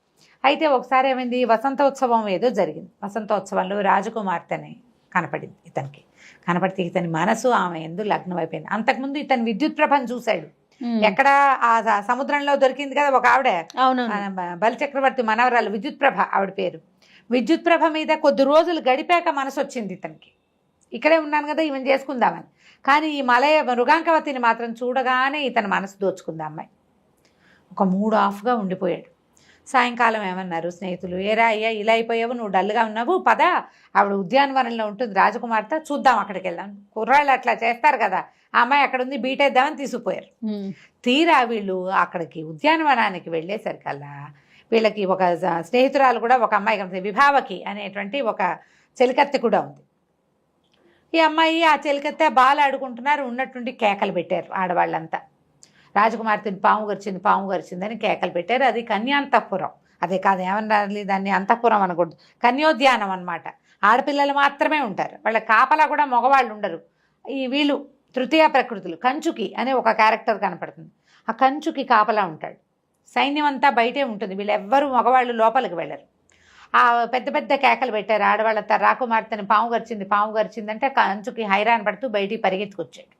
అయితే ఒకసారి ఏమైంది, వసంతోత్సవం ఏదో జరిగింది. వసంతోత్సవంలో రాజకుమార్తెని కనపడింది ఇతనికి. కనపడితే ఇతని మనసు ఆమె ఎందు లగ్నం అయిపోయింది. అంతకుముందు ఇతను విద్యుత్ ప్రభను చూశాడు. ఎక్కడ ఆ సముద్రంలో దొరికింది కదా ఒక ఆవిడ, అవును, బలిచక్రవర్తి మనవరాలు విద్యుత్ ప్రభ ఆవిడ పేరు. విద్యుత్ ప్రభ మీద కొద్ది రోజులు గడిపాక మనసు వచ్చింది ఇతనికి, ఇక్కడే ఉన్నాను కదా ఈమెను చేసుకుందామని. కానీ ఈ మృగాంకవతిని మాత్రం చూడగానే ఇతని మనసు దోచుకుంది అమ్మాయి. ఒక మూడు ఆఫ్గా ఉండిపోయాడు. సాయంకాలం ఏమన్నారు స్నేహితులు, ఏరా అయ్యా ఇలా అయిపోయావు, నువ్వు డల్గా ఉన్నావు, పద ఆవిడ ఉద్యానవనంలో ఉంటుంది రాజకుమార్తె, చూద్దాం అక్కడికి వెళ్ళాను. కుర్రాళ్ళు అట్లా చేస్తారు కదా, ఆ అమ్మాయి అక్కడ ఉంది బీటేద్దామని తీసుకుపోయారు. తీరా వీళ్ళు అక్కడికి ఉద్యానవనానికి వెళ్ళేసరికల్లా వీళ్ళకి ఒక స్నేహితురాలు కూడా ఒక అమ్మాయి కనిపిస్తుంది, విభావకి అనేటువంటి ఒక చెలికత్తె కూడా ఉంది. ఈ అమ్మాయి ఆ చెలికత్తె బాలు ఆడుకుంటున్నారు, ఉన్నట్టుండి కేకలు పెట్టారు ఆడవాళ్ళంతా. రాజకుమార్తెని పాము గరిచిందని కేకలు పెట్టారు. అది కన్యాంతఃపురం, అదే కాదు ఏమన్నా దాన్ని అంతఃపురం అనకూడదు, కన్యోద్యానం అనమాట. ఆడపిల్లలు మాత్రమే ఉంటారు, వాళ్ళ కాపలా కూడా మగవాళ్ళు ఉండరు. ఈ వీళ్ళు తృతీయ ప్రకృతులు. కంచుకి అనే ఒక క్యారెక్టర్ కనపడుతుంది, ఆ కంచుకి కాపలా ఉంటాడు. సైన్యం అంతా బయటే ఉంటుంది, వీళ్ళు ఎవ్వరూ మగవాళ్ళు లోపలికి వెళ్ళరు. ఆ పెద్ద పెద్ద కేకలు పెట్టారు ఆడవాళ్ళంతా. రాకుమార్తెని పాము గరిచిందంటే కంచుకి హైరాన్ పడుతూ బయటికి పరిగెత్తుకొచ్చాడు.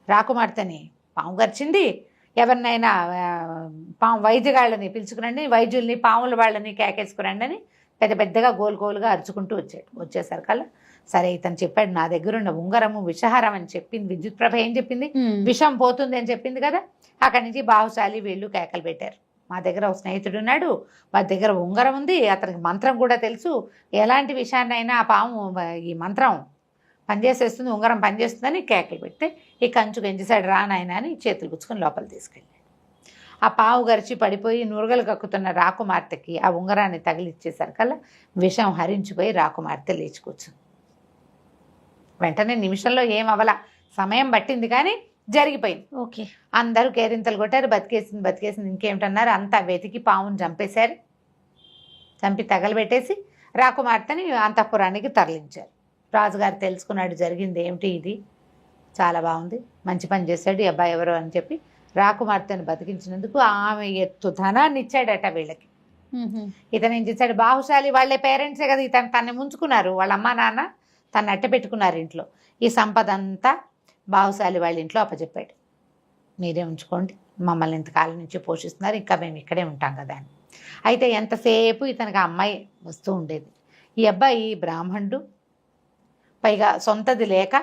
రాకుమార్తెని పాము గరిచింది, ఎవరినైనా వైద్యగాళ్ళని పిలుచుకురండి, వైద్యుల్ని పాముల వాళ్ళని కేకేసుకురండి అని పెద్ద పెద్దగా గోలుగా అరుచుకుంటూ వచ్చాడు. వచ్చేసరికల్లా సరే ఇతను చెప్పాడు, నా దగ్గర ఉన్న ఉంగరము విషహారం అని చెప్పింది విద్యుత్ ప్రభ. ఏం చెప్పింది? విషం పోతుంది అని చెప్పింది కదా. అక్కడి నుంచి బాహుశాలి వీళ్ళు కేకలు పెట్టారు, మా దగ్గర ఒక స్నేహితుడు ఉన్నాడు, మా దగ్గర ఉంగరం ఉంది, అతనికి మంత్రం కూడా తెలుసు, ఎలాంటి విషయాన్నైనా ఆ పాము ఈ మంత్రం పనిచేసేస్తుంది, ఉంగరం పనిచేస్తుందని కేకలు పెడితే ఈ కంచు గెంచేశాడు, రా నాయన అని చేతులు పుచ్చుకొని లోపల తీసుకెళ్ళాడు. ఆ పావు గరిచి పడిపోయి నురగలు కక్కుతున్న రాకుమార్తెకి ఆ ఉంగరాన్ని తగిలిచ్చేసరికల్లా విషం హరించిపోయి రాకుమార్తె లేచి కూర్చుంది. వెంటనే నిమిషంలో ఏం అవలా, సమయం పట్టింది కానీ జరిగిపోయింది. ఓకే, అందరూ కేరింతలు కొట్టారు, బతికేసింది ఇంకేమిటన్నారు. అంతా వెతికి పావును చంపేశారు. చంపి తగలబెట్టేసి రాకుమార్తెని అంతఃపురానికి తరలించారు. రాజుగారు తెలుసుకున్నాడు జరిగింది ఏమిటి, ఇది చాలా బాగుంది, మంచి పని చేశాడు ఈ అబ్బాయి ఎవరో అని చెప్పి రాకుమార్తెను బతికించినందుకు ఆమె ఎత్తు ధనాన్ని ఇచ్చాడట వీళ్ళకి. ఇతను ఏం చేశాడు, బాహుశాలి వాళ్ళే పేరెంట్సే కదా తన్ని ముంచుకున్నారు, వాళ్ళ అమ్మా నాన్న తను అట్ట పెట్టుకున్నారు ఇంట్లో. ఈ సంపద అంతా బాహుశాలి వాళ్ళ ఇంట్లో అప్పచెప్పాడు, మీరే ఉంచుకోండి, మమ్మల్ని ఇంతకాలం నుంచి పోషిస్తున్నారు, ఇంకా మేము ఇక్కడే ఉంటాం కదా అని. అయితే ఎంతసేపు ఇతనికి ఆ అమ్మాయి వస్తూ ఉండేది. ఈ అబ్బాయి బ్రాహ్మణుడు, పైగా సొంతది లేక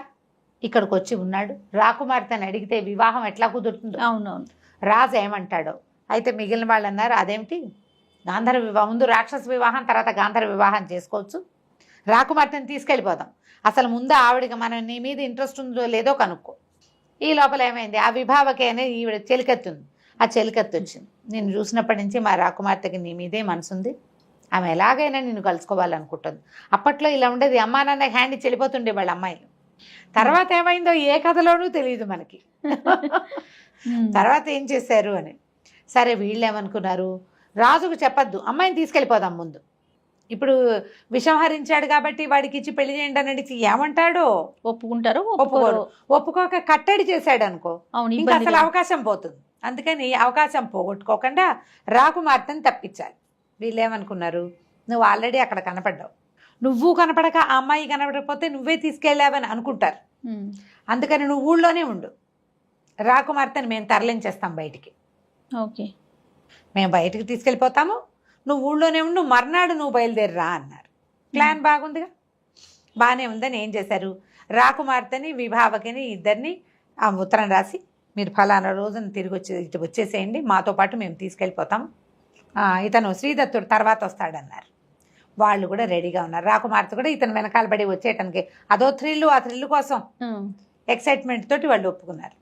ఇక్కడికి వచ్చి ఉన్నాడు. రాకుమార్తెని అడిగితే వివాహం ఎట్లా కుదురుతుందో, అవునవును, రాజు ఏమంటాడో. అయితే మిగిలిన వాళ్ళు అన్నారు, అదేమిటి గాంధర్వ వివాహం, ముందు రాక్షస వివాహం తర్వాత గాంధర్వ వివాహం చేసుకోవచ్చు, రాకుమార్తెని తీసుకెళ్ళిపోదాం, అసలు ముందు ఆవిడకి మనం నీ మీద ఇంట్రెస్ట్ ఉందో లేదో కనుక్కో. ఈ లోపల ఏమైంది, ఆ విభావకి అనేది ఈవిడ చెలికత్తి ఉంది, ఆ చెలికత్తి వచ్చింది. నేను చూసినప్పటి నుంచి మా రాకుమార్తెకి నీ మీదే మనసుంది, ఆమె ఎలాగైనా నిన్ను కలుసుకోవాలనుకుంటుంది. అప్పట్లో ఇలా ఉండేది, అమ్మా నాన్న హ్యాండ్ ఇచ్చి వెళ్ళిపోతుండే వాళ్ళ అమ్మాయిలు. తర్వాత ఏమైందో ఏ కథలోనూ తెలియదు మనకి. తర్వాత ఏం చేశారు అని. సరే వీళ్ళు ఏమనుకున్నారు, రాజుకు చెప్పద్దు, అమ్మాయిని తీసుకెళ్ళిపోదాం ముందు, ఇప్పుడు విషం హరించాడు కాబట్టి వాడికి ఇచ్చి పెళ్లి చేయండి అని అడిగి ఏమంటాడో, ఒప్పుకుంటారు ఒప్పుకోక కట్టడి చేశాడు అనుకో, ఇంకా అసలు అవకాశం పోతుంది. అందుకని అవకాశం పోగొట్టుకోకుండా రాకుమార్తెని తప్పించాలి. వీళ్ళు ఏమనుకున్నారు, నువ్వు ఆల్రెడీ అక్కడ కనపడ్డావు, నువ్వు కనపడక ఆ అమ్మాయి కనపడకపోతే నువ్వే తీసుకెళ్ళావని అనుకుంటారు. అందుకని నువ్వు ఊళ్ళోనే ఉండు, రాకుమార్తెని మేము తరలించేస్తాం బయటికి. ఓకే, మేము బయటికి తీసుకెళ్ళిపోతాము, నువ్వు ఊళ్ళోనే ఉండు, మర్నాడు నువ్వు బయలుదేరిరా అన్నారు. ప్లాన్ బాగుందిగా, బాగానే ఉందని ఏం చేశారు, రాకుమార్తెని విభావకిని ఇద్దరిని ఆ ఉత్తరం రాసి మీరు ఫలానా రోజున తిరిగి ఇటు వచ్చేసేయండి, మాతో పాటు మేము తీసుకెళ్ళిపోతాము, ఇతను శ్రీదత్తుడు తర్వాత వస్తాడన్నారు. వాళ్ళు కూడా రెడీగా ఉన్నారు. రాకుమార్తె కూడా ఇతను వెనకాల పడి వచ్చేయటానికి అదో థ్రిల్లు, ఆ థ్రిల్లు కోసం ఎక్సైట్మెంట్ తోటి వాళ్ళు ఒప్పుకున్నారు.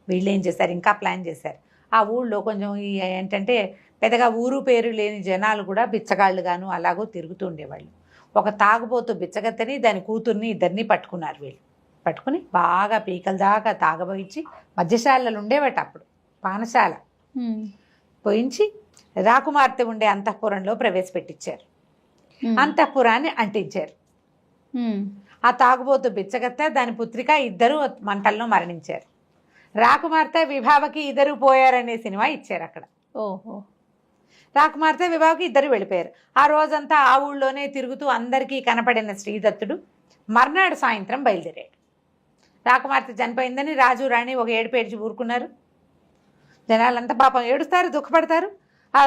వీళ్ళు ఏం చేశారు, ఇంకా ప్లాన్ చేశారు. ఆ ఊళ్ళో కొంచెం ఏంటంటే పెద్దగా ఊరు పేరు లేని జనాలు కూడా బిచ్చగాళ్ళుగాను అలాగూ తిరుగుతూ ఉండేవాళ్ళు. ఒక తాగుబోతు బిచ్చగత్తని దాని కూతుర్ని ఇద్దరిని పట్టుకున్నారు. వీళ్ళు పట్టుకుని బాగా పీకల దాకా తాగబోయించి, మద్యశాలలు ఉండేవట అప్పుడు, పానశాల పోయించి రాకుమార్తె ఉండే అంతఃపురంలో ప్రవేశపెట్టించారు. అంతఃపురాన్ని అంటించారు. ఆ తాగుబోతు బిచ్చగత్తె దాని పుత్రిక ఇద్దరు మంటల్లో మరణించారు. రాకుమార్తె విభావకి ఇద్దరు పోయారనే సినిమా ఇచ్చారు అక్కడ. ఓహో, రాకుమార్తె విభావకి ఇద్దరు వెళ్ళిపోయారు. ఆ రోజంతా ఆ ఊళ్ళోనే తిరుగుతూ అందరికీ కనపడిన శ్రీదత్తుడు మర్నాడు సాయంత్రం బయలుదేరాడు. రాకుమార్తె చనిపోయిందని రాజు రాణి ఒక ఏడుపు ఏడ్చి ఊరుకున్నారు. జనాలంతా పాపం ఏడుస్తారు, దుఃఖపడతారు. ఆ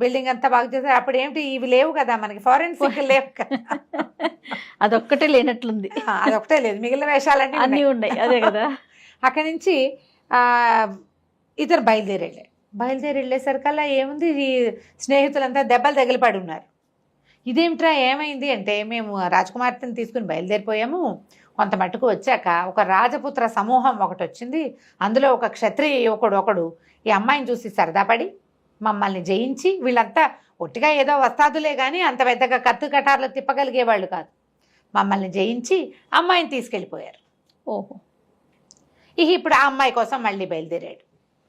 బిల్డింగ్ అంతా బాగు చేశారు. అప్పుడు ఏమిటి, ఇవి లేవు కదా మనకి, ఫారెన్సిక్ లేవు కదా, అదొక్కటే లేనట్లుంది. అదొక్కటే లేదు, మిగిలిన వేషాలన్నీ అన్నీ ఉన్నాయి. అదే కదా. అక్కడి నుంచి ఇతను బయలుదేరి వెళ్ళేసరికల్లా ఏముంది, ఈ స్నేహితులంతా దెబ్బలు తగిలిపడి ఉన్నారు. ఇదేమిట్రా ఏమైంది అంటే, మేము రాజకుమార్తెను తీసుకుని బయలుదేరిపోయాము. కొంత మట్టుకు వచ్చాక ఒక రాజపుత్ర సమూహం ఒకటి వచ్చింది. అందులో ఒక క్షత్రియ యువకుడు ఒకడు ఈ అమ్మాయిని చూసి సరదాపడి మమ్మల్ని జయించి, వీళ్ళంతా ఒట్టిగా ఏదో వస్తాదులే కానీ అంత పెద్దగా కత్తు కటార్లు తిప్పగలిగేవాళ్ళు కాదు, మమ్మల్ని జయించి అమ్మాయిని తీసుకెళ్ళిపోయారు. ఓహో. ఇప్పుడు ఆ అమ్మాయి కోసం మళ్ళీ బయలుదేరాడు.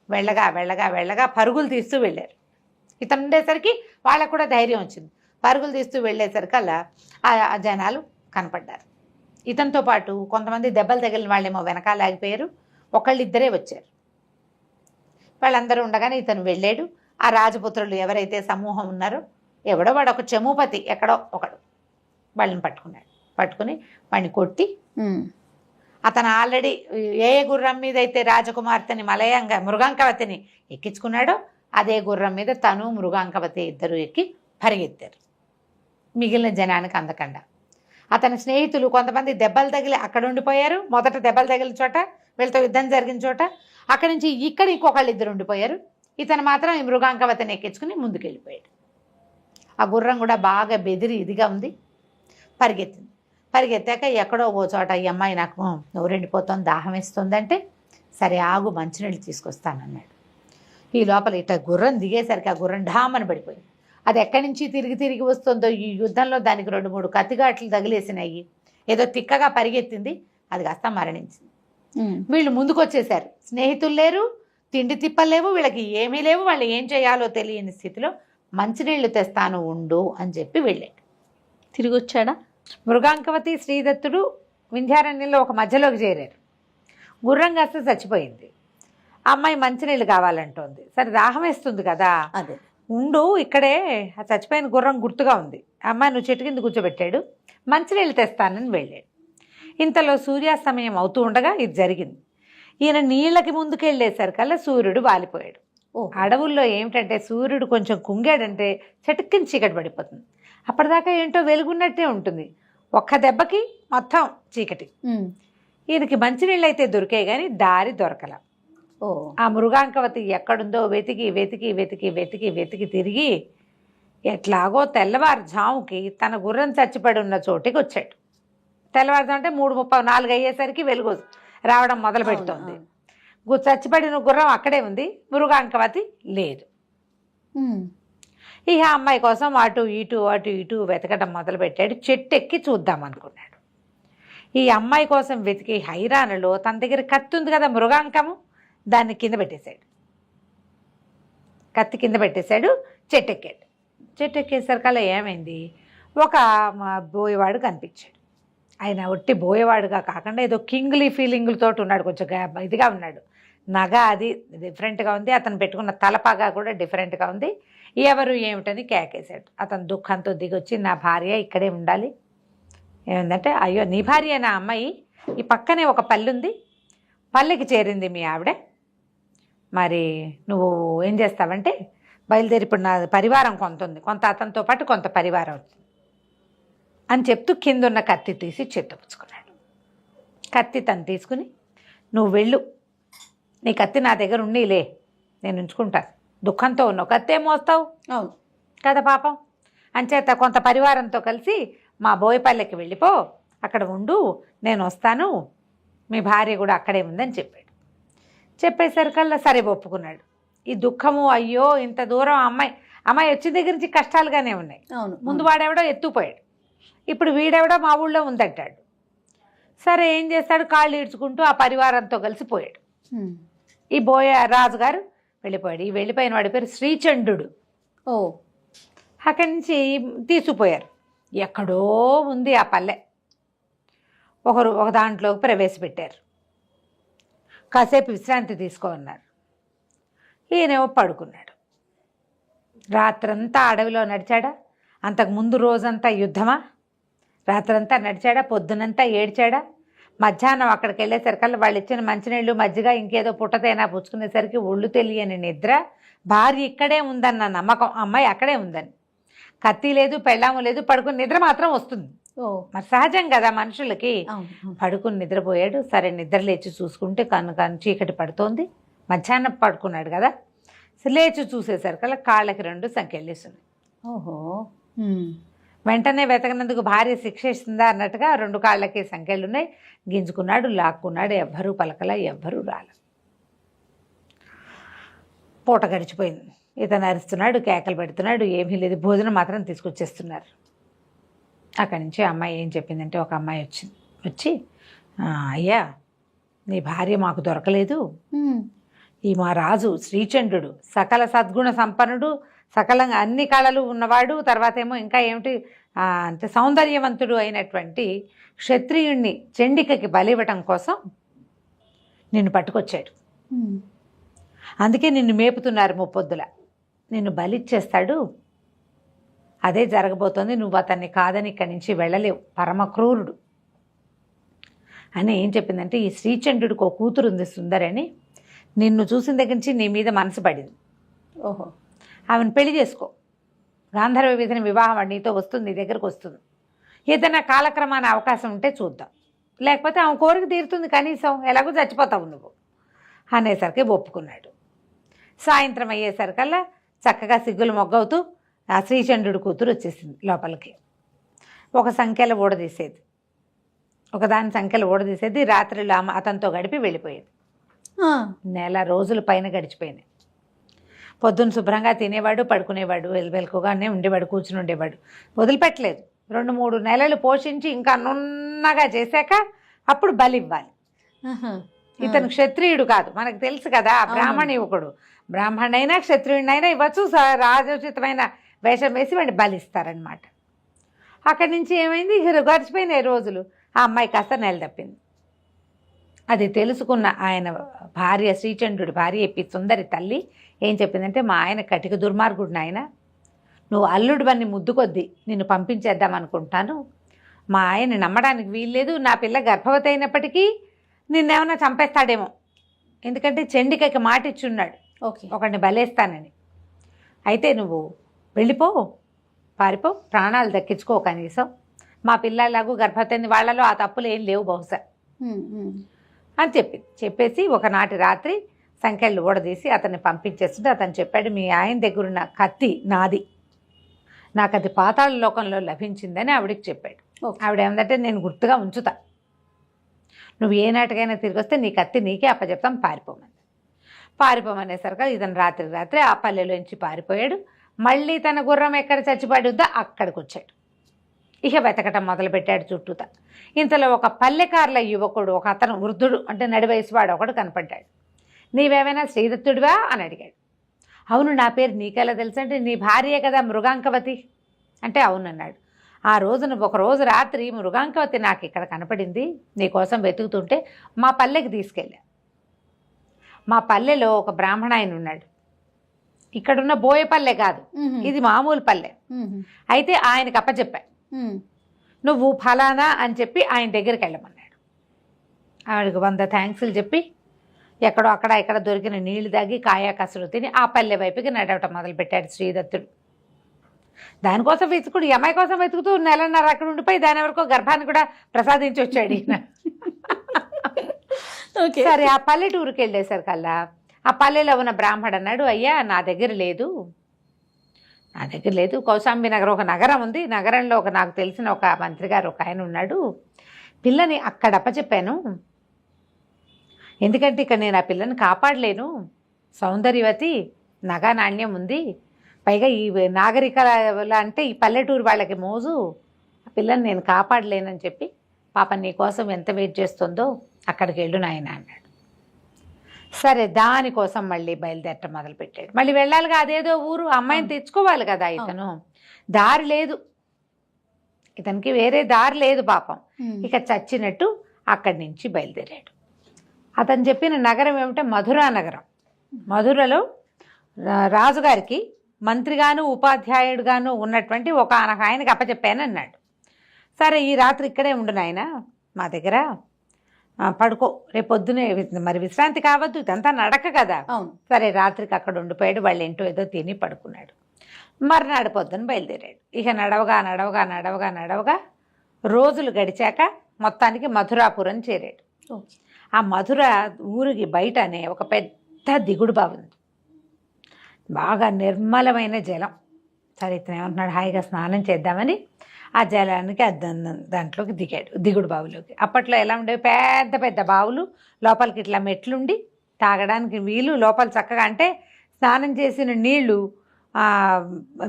వెళ్ళగా పరుగులు తీస్తూ వెళ్ళారు. ఇతను ఉండేసరికి వాళ్ళకు కూడా ధైర్యం వచ్చింది. పరుగులు తీస్తూ వెళ్ళేసరికల్లా ఆ జనాలు కనపడ్డారు. ఇతనితో పాటు కొంతమంది దెబ్బలు తగిలిన వాళ్ళేమో వెనకాల ఆగిపోయారు. ఒకళ్ళిద్దరే వచ్చారు. వాళ్ళందరూ ఉండగానే ఇతను వెళ్ళాడు. ఆ రాజపుత్రులు ఎవరైతే సమూహం ఉన్నారో, ఎవడో వాడు ఒక చెమూపతి ఎక్కడో ఒకడు వాళ్ళని పట్టుకుని వాడిని కొట్టి, అతను ఆల్రెడీ ఏ గుర్రం మీద అయితే రాజకుమార్తెని మృగాంకవతిని ఎక్కించుకున్నాడో అదే గుర్రం మీద తను మృగాంకవతి ఇద్దరు ఎక్కి పరిగెత్తారు. మిగిలిన జనానికి అందకుండా అతని స్నేహితులు కొంతమంది దెబ్బలు తగిలి అక్కడ ఉండిపోయారు. మొదట దెబ్బలు తగిలిన చోట, వీళ్ళతో యుద్ధం జరిగిన చోట, అక్కడి నుంచి ఇక్కడ ఇంకొకళ్ళు ఇద్దరు ఉండిపోయారు. ఇతను మాత్రం ఈ మృగాంకవతిని ఎక్కించుకుని ముందుకెళ్ళిపోయాడు. ఆ గుర్రం కూడా బాగా బెదిరి ఇదిగా ఉంది, పరిగెత్తాక ఎక్కడో ఓ చోట ఈ అమ్మాయి నాకు నోరెండిపోతుంది, దాహం వేస్తుందంటే, సరే ఆగు మంచినీళ్ళు తీసుకొస్తానన్నాడు. ఈ లోపల ఇట్లా గుర్రం దిగేసరికి ఆ గుర్రం ఢామని పడిపోయింది. అది ఎక్కడి నుంచి తిరిగి వస్తుందో, ఈ యుద్ధంలో దానికి 2-3 కత్తిగాట్లు తగిలేసినాయి. ఏదో తిక్కగా పరిగెత్తింది, అది కాస్త మరణించింది. వీళ్ళు ముందుకు వచ్చేసారు. స్నేహితులు లేరు, తిండి తిప్పలేవు, వీళ్ళకి ఏమీ లేవు. వాళ్ళు ఏం చేయాలో తెలియని స్థితిలో మంచినీళ్ళు తెస్తాను ఉండు అని చెప్పి వెళ్ళాడు. తిరిగి వచ్చాడా? మృగాంకవతి శ్రీదత్తుడు వింధ్యారణ్యంలో ఒక మధ్యలోకి చేరారు. గుర్రం కాస్త చచ్చిపోయింది. అమ్మాయి మంచినీళ్ళు కావాలంటోంది. సరే దాహం వేస్తుంది కదా, అదే ఉండు ఇక్కడే, ఆ చచ్చిపోయిన గుర్రం గుర్తుగా ఉంది. అమ్మాయి నువ్వు చెట్టు కింద కూర్చోబెట్టాడు. మంచినీళ్ళు తెస్తానని వెళ్ళాడు. ఇంతలో సూర్యాస్తమయం అవుతూ ఉండగా ఇది జరిగింది. ఈయన నీళ్ళకి ముందుకు వెళ్ళేసరికల్లా సూర్యుడు వాలిపోయాడు. అడవుల్లో ఏమిటంటే సూర్యుడు కొంచెం కుంగాడంటే చెట్టుకింద చీకటి పడిపోతుంది. అప్పటిదాకా ఏంటో వెలుగున్నట్టే ఉంటుంది, ఒక్క దెబ్బకి మొత్తం చీకటి. ఈయనకి మంచినీళ్ళు అయితే దొరికాయి కానీ దారి దొరకల. ఆ మృగాంకవతి ఎక్కడుందో వెతికి తిరిగి ఎట్లాగో తెల్లవారుజాముకి తన గుర్రం చచ్చిపడి ఉన్న చోటికి వచ్చాడు. తెల్లవారుజాము అంటే 3:30-4 అయ్యేసరికి వెలుగు రావడం మొదలు పెడుతోంది. చచ్చిపడిన గుర్రం అక్కడే ఉంది, మృగాంకవతి లేదు. ఈ అమ్మాయి కోసం అటు ఇటు వెతకడం మొదలుపెట్టాడు. చెట్టు ఎక్కి చూద్దాం అనుకున్నాడు. ఈ అమ్మాయి కోసం వెతికి హైరాణలో తన దగ్గర కత్తి ఉంది కదా, మృగాంకము, దాన్ని కింద పెట్టేశాడు. కత్తి కింద పెట్టేశాడు. చెట్టు ఎక్కేసరికల్లా ఏమైంది, ఒక బోయేవాడు కనిపించాడు. ఆయన ఒట్టి బోయేవాడుగా కాకుండా ఏదో కింగ్లీ ఫీలింగులతో ఉన్నాడు, కొంచెం ఇదిగా ఉన్నాడు. నగ అది డిఫరెంట్గా ఉంది, అతను పెట్టుకున్న తలపాగా కూడా డిఫరెంట్గా ఉంది. ఎవరు ఏమిటని కేకేశాడు. అతను దుఃఖంతో దిగొచ్చి, నా భార్య ఇక్కడే ఉండాలి. ఏమిందంటే, అయ్యో నీ భార్య నా అమ్మాయి, ఈ పక్కనే ఒక పల్లె ఉంది, పల్లెకి చేరింది మీ ఆవిడే, మరి నువ్వు ఏం చేస్తావంటే బయలుదేరి, ఇప్పుడు నా పరివారం కొంత ఉంది, కొంత అతనితో పాటు కొంత పరివారం అని చెప్తూ కిందున్న కత్తి తీసి చేతపుచ్చుకున్నాడు. కత్తి తను తీసుకుని, నువ్వు వెళ్ళు, నీ కత్తి నా దగ్గర ఉండీలే, నేను ఉంచుకుంటాను, దుఃఖంతో ఉన్నావు, కత్తే మోస్తావు అవును కదా పాపం, అంచేత కొంత పరివారంతో కలిసి మా బోయపల్లెకి వెళ్ళిపో, అక్కడ ఉండు, నేను వస్తాను, మీ భార్య కూడా అక్కడే ఉందని చెప్పాడు. చెప్పేసరికల్లా సరే ఒప్పుకున్నాడు. ఈ దుఃఖము, అయ్యో ఇంత దూరం అమ్మాయి వచ్చిన దగ్గర నుంచి కష్టాలుగానే ఉన్నాయి. అవును, ముందు వాడెవడో ఎత్తుపోయాడు, ఇప్పుడు వీడెవడో మా ఊళ్ళో ఉందంటాడు. సరే ఏం చేస్తాడు, కాళ్ళు ఈడ్చుకుంటూ ఆ పరివారంతో కలిసి పోయాడు. ఈ రాజుగారు వెళ్ళిపోయాడు. ఈ వెళ్ళిపోయిన వాడి పేరు శ్రీచండు. అక్కడి నుంచి తీసుకుపోయారు. ఎక్కడో ఉంది ఆ పల్లె, ఒక దాంట్లోకి ప్రవేశపెట్టారు. కాసేపు విశ్రాంతి తీసుకోన్నారు. ఈయనేమో పడుకున్నాడు. రాత్రంతా అడవిలో నడిచాడా, అంతకుముందు రోజంతా యుద్ధమా, రాత్రంతా నడిచాడా, పొద్దునంతా ఏడ్చాడా. మధ్యాహ్నం అక్కడికి వెళ్ళేసరికల్లా వాళ్ళు ఇచ్చిన మంచినీళ్ళు మజ్జిగ ఇంకేదో పుట్టతైనా పుచ్చుకునేసరికి ఒళ్ళు తెలియని నిద్ర. భార్య ఇక్కడే ఉందన్న నమ్మకం, అమ్మాయి అక్కడే ఉందని. కత్తి లేదు, పెళ్ళాము లేదు, పడుకుని నిద్ర మాత్రం వస్తుంది. ఓ మరి సహజం కదా మనుషులకి. అవును. పడుకుని నిద్రపోయాడు. సరే నిద్ర లేచి చూసుకుంటే కన్ను చీకటి పడుతోంది. మధ్యాహ్నం పడుకున్నాడు కదా, లేచి చూసేసరికల్లా కాళ్ళకి 2 సంకెళ్ళేస్తున్నాయి. ఓహో. వెంటనే వెతకనందుకు భార్య శిక్ష ఇస్తుందా అన్నట్టుగా 2 కాళ్ళకి సంకెళ్ళున్నాయి. గింజుకున్నాడు, లాక్కున్నాడు. ఎవ్వరూ పలకలా, ఎవ్వరూ రాల. పూట గడిచిపోయింది. ఇతను అరుస్తున్నాడు, కేకలు పెడుతున్నాడు, ఏమీ లేదు. భోజనం మాత్రం తీసుకొచ్చేస్తున్నారు. అక్కడి నుంచి అమ్మాయి ఏం చెప్పిందంటే, ఒక అమ్మాయి వచ్చి అయ్యా నీ భార్య మాకు దొరకలేదు. ఈ మా రాజు శ్రీచంద్రుడు సకల సద్గుణ సంపన్నుడు, సకలంగా అన్ని కళలు ఉన్నవాడు, తర్వాత ఏమో ఇంకా ఏమిటి అంటే సౌందర్యవంతుడు అయినటువంటి క్షత్రియుణ్ణి చండికకి బలివ్వటం కోసం నిన్ను పట్టుకొచ్చాడు. అందుకే నిన్ను మేపుతున్నారు ముప్పొద్దుల. నిన్ను బలిచ్చేస్తాడు. అదే జరగబోతోంది. నువ్వు అతన్ని కాదని ఇక్కడి నుంచి వెళ్ళలేవు. పరమ క్రూరుడు అని ఏం చెప్పిందంటే, ఈ శ్రీచంద్రుడికి ఒక కూతురు ఉంది సుందరని. నిన్ను చూసిన దగ్గర నుంచి నీ మీద మనసు పడింది. ఓహో. ఆమెను పెళ్లి చేసుకో. గాంధర్వ విధిని వివాహం నీతో వస్తుంది, నీ దగ్గరకు వస్తుంది. ఏదైనా కాలక్రమాన అవకాశం ఉంటే చూద్దాం, లేకపోతే ఆమె కోరిక తీరుతుంది. కనీసం ఎలాగో చచ్చిపోతావు నువ్వు అనేసరికి ఒప్పుకున్నాడు. సాయంత్రం అయ్యేసరికల్లా చక్కగా సిగ్గులు మొగ్గవుతూ ఆ శ్రీచంద్రుడి కూతురు వచ్చేసింది లోపలికి. ఒక సంఖ్యలో ఊడదీసేది, ఒకదాని సంఖ్యలో ఊడదీసేది. రాత్రిలో అతనితో గడిపి వెళ్ళిపోయేది. నెల రోజుల పైన గడిచిపోయినాయి. పొద్దున్న శుభ్రంగా తినేవాడు, పడుకునేవాడు, వెలుకుగానే ఉండేవాడు, కూర్చుని ఉండేవాడు. వదిలిపెట్టలేదు. 2-3 నెలలు పోషించి ఇంకా నున్నగా చేశాక అప్పుడు బలి ఇవ్వాలి. ఇతను క్షత్రియుడు కాదు, మనకు తెలుసు కదా, బ్రాహ్మణ యువకుడు. బ్రాహ్మణైనా క్షత్రియుడినైనా ఇవ్వచ్చు. రాజోచితమైన వేషం వేసి వాడిని బలిస్తారనమాట. అక్కడి నుంచి ఏమైంది, గడిచిపోయినాయి రోజులు. ఆ అమ్మాయి కాస్త నెల తప్పింది. అది తెలుసుకున్న ఆయన భార్య, శ్రీచంద్రుడి భార్య చెప్పి సుందరి తల్లి ఏం చెప్పిందంటే, మా ఆయన కటిక దుర్మార్గుడు నాయన, నువ్వు అల్లుడివన్నీ ముద్దు కొద్దీ నిన్ను పంపించేద్దాం అనుకుంటాను. మా ఆయన్ని నమ్మడానికి వీల్లేదు. నా పిల్ల గర్భవతి అయినప్పటికీ నిన్నేమన్నా చంపేస్తాడేమో. ఎందుకంటే చండికకి మాట ఇచ్చున్నాడు, ఓకే, ఒకడిని బలేస్తానని. అయితే నువ్వు వెళ్ళిపో, పారిపో, ప్రాణాలు దక్కించుకో కనీసం. మా పిల్లలాಗೂ గర్భవతి వాళ్ళలో ఆ తప్పులు ఏం లేవు బహుశా అని చెప్పేసి ఒకనాటి రాత్రి సంఖ్యలు ఊడదీసి అతన్ని పంపించేస్తుంటే అతను చెప్పాడు, మీ ఆయన దగ్గరున్న కత్తి నాది, నాకు అది పాతాళ లోకంలో లభించిందని ఆవిడకి చెప్పాడు. ఆవిడ ఏమందంటే, నేను గుర్తుగా ఉంచుతా, నువ్వు ఏ నాటికైనా తిరిగి వస్తే నీ కత్తి నీకే అప్పచెప్తాం, పారిపోమనేసరికి ఇతను రాత్రి ఆ పల్లెలోంచి పారిపోయాడు. మళ్ళీ తన గుర్రం ఎక్కడ చచ్చిపడుద్దో అక్కడికి వచ్చాడు. ఇక వెతకటం మొదలుపెట్టాడు చుట్టూతా. ఇంతలో ఒక పల్లెకారుల యువకుడు, ఒక అతను వృద్ధుడు, అంటే నడివయసువాడు ఒకడు కనపడ్డాడు. నీవేమైనా శ్రీదత్తుడివా అని అడిగాడు. అవును, నా పేరు నీకెలా తెలుసు అంటే, నీ భార్యే కదా మృగాంకవతి అంటే అవునన్నాడు. ఆ రోజున ఒకరోజు రాత్రి మృగాంకవతి నాకు ఇక్కడ కనపడింది, నీకోసం వెతుకుతుంటే మా పల్లెకి తీసుకెళ్ళా. మా పల్లెలో ఒక బ్రాహ్మణ ఆయన ఉన్నాడు. ఇక్కడున్న బోయపల్లె కాదు, ఇది మామూలు పల్లె. అయితే ఆయనకు అప్పచెప్పా, నువ్వు ఫలానా అని చెప్పి ఆయన దగ్గరికి వెళ్ళమన్నాడు. ఆవిడకి 100 థ్యాంక్స్లు చెప్పి ఎక్కడో అక్కడ ఇక్కడ దొరికిన నీళ్లు తాగి కాయా కసలు తిని ఆ పల్లె వైపుకి నడవటం మొదలుపెట్టాడు శ్రీదత్తుడు. దానికోసం వెతుకుడు, ఈ అమ్మాయి కోసం వెతుకుతూ 1.5 నెలలు అక్కడ ఉండిపోయి దాని వరకు గర్భాన్ని కూడా ప్రసాదించి వచ్చాడు ఈయన. సరే ఆ పల్లెటూరుకి వెళ్ళేసరికల్లా ఆ పల్లెలో ఉన్న బ్రాహ్మడు అన్నాడు, అయ్యా నా దగ్గర లేదు, కౌశాంబి నగరం ఒక నగరం ఉంది, నగరంలో నాకు తెలిసిన ఒక మంత్రి గారు ఒక ఆయన ఉన్నాడు, పిల్లని అక్కడ అప్పచెప్పాను, ఎందుకంటే ఇక్కడ నేను ఆ పిల్లని కాపాడలేను, సౌందర్యవతి, నగా నాణ్యం ఉంది, పైగా ఈ నాగరికల అంటే ఈ పల్లెటూరు వాళ్ళకి మోజు, ఆ పిల్లని నేను కాపాడలేనని చెప్పి పాప నీ కోసం ఎంత వెయిట్ చేస్తుందో అక్కడికి వెళ్ళు నాయన అన్నాడు. సరే దానికోసం మళ్ళీ బయలుదేరటం మొదలుపెట్టాడు. మళ్ళీ వెళ్ళాలిగా, అదేదో ఊరు, అమ్మాయిని తెచ్చుకోవాలి కదా ఇతను. దారి లేదు ఇతనికి, వేరే దారి లేదు పాపం. ఇక చచ్చినట్టు అక్కడి నుంచి బయలుదేరాడు. అతను చెప్పిన నగరం ఏమిటంటే మధురా నగరం. మధురలో రాజుగారికి మంత్రిగాను ఉపాధ్యాయుడుగాను ఉన్నటువంటి ఒక ఆయనకి అప్పచెప్పాను అన్నాడు. సరే ఈ రాత్రి ఇక్కడే ఉండు నాయన మా దగ్గర, పడుకో, రేపు పొద్దునే మరి విశ్రాంతి కావద్దు, ఇదంతా నడక కదా. అవును. సరే రాత్రికి అక్కడ ఉండిపోయాడు. వాళ్ళ ఏంటో ఏదో తిని పడుకున్నాడు. మర్నాడు పొద్దున బయలుదేరాడు. ఇక నడవగా నడవగా నడవగా నడవగా రోజులు గడిచాక మొత్తానికి మధురాపురం చేరాడు. ఓ. ఆ మధుర ఊరికి బయటనే ఒక పెద్ద దిగుడు బావి ఉంది, బాగా నిర్మలమైన జలం. సరే ఇతను ఏమంటున్నాడు, హాయిగా స్నానం చేద్దామని ఆ జలానికి దాంట్లోకి దిగాడు, దిగుడు బావిలోకి. అప్పట్లో ఎలా ఉండేవి, పెద్ద పెద్ద బావులు, లోపలికి ఇట్లా మెట్లుండి తాగడానికి వీలు, లోపల చక్కగా అంటే స్నానం చేసిన నీళ్లు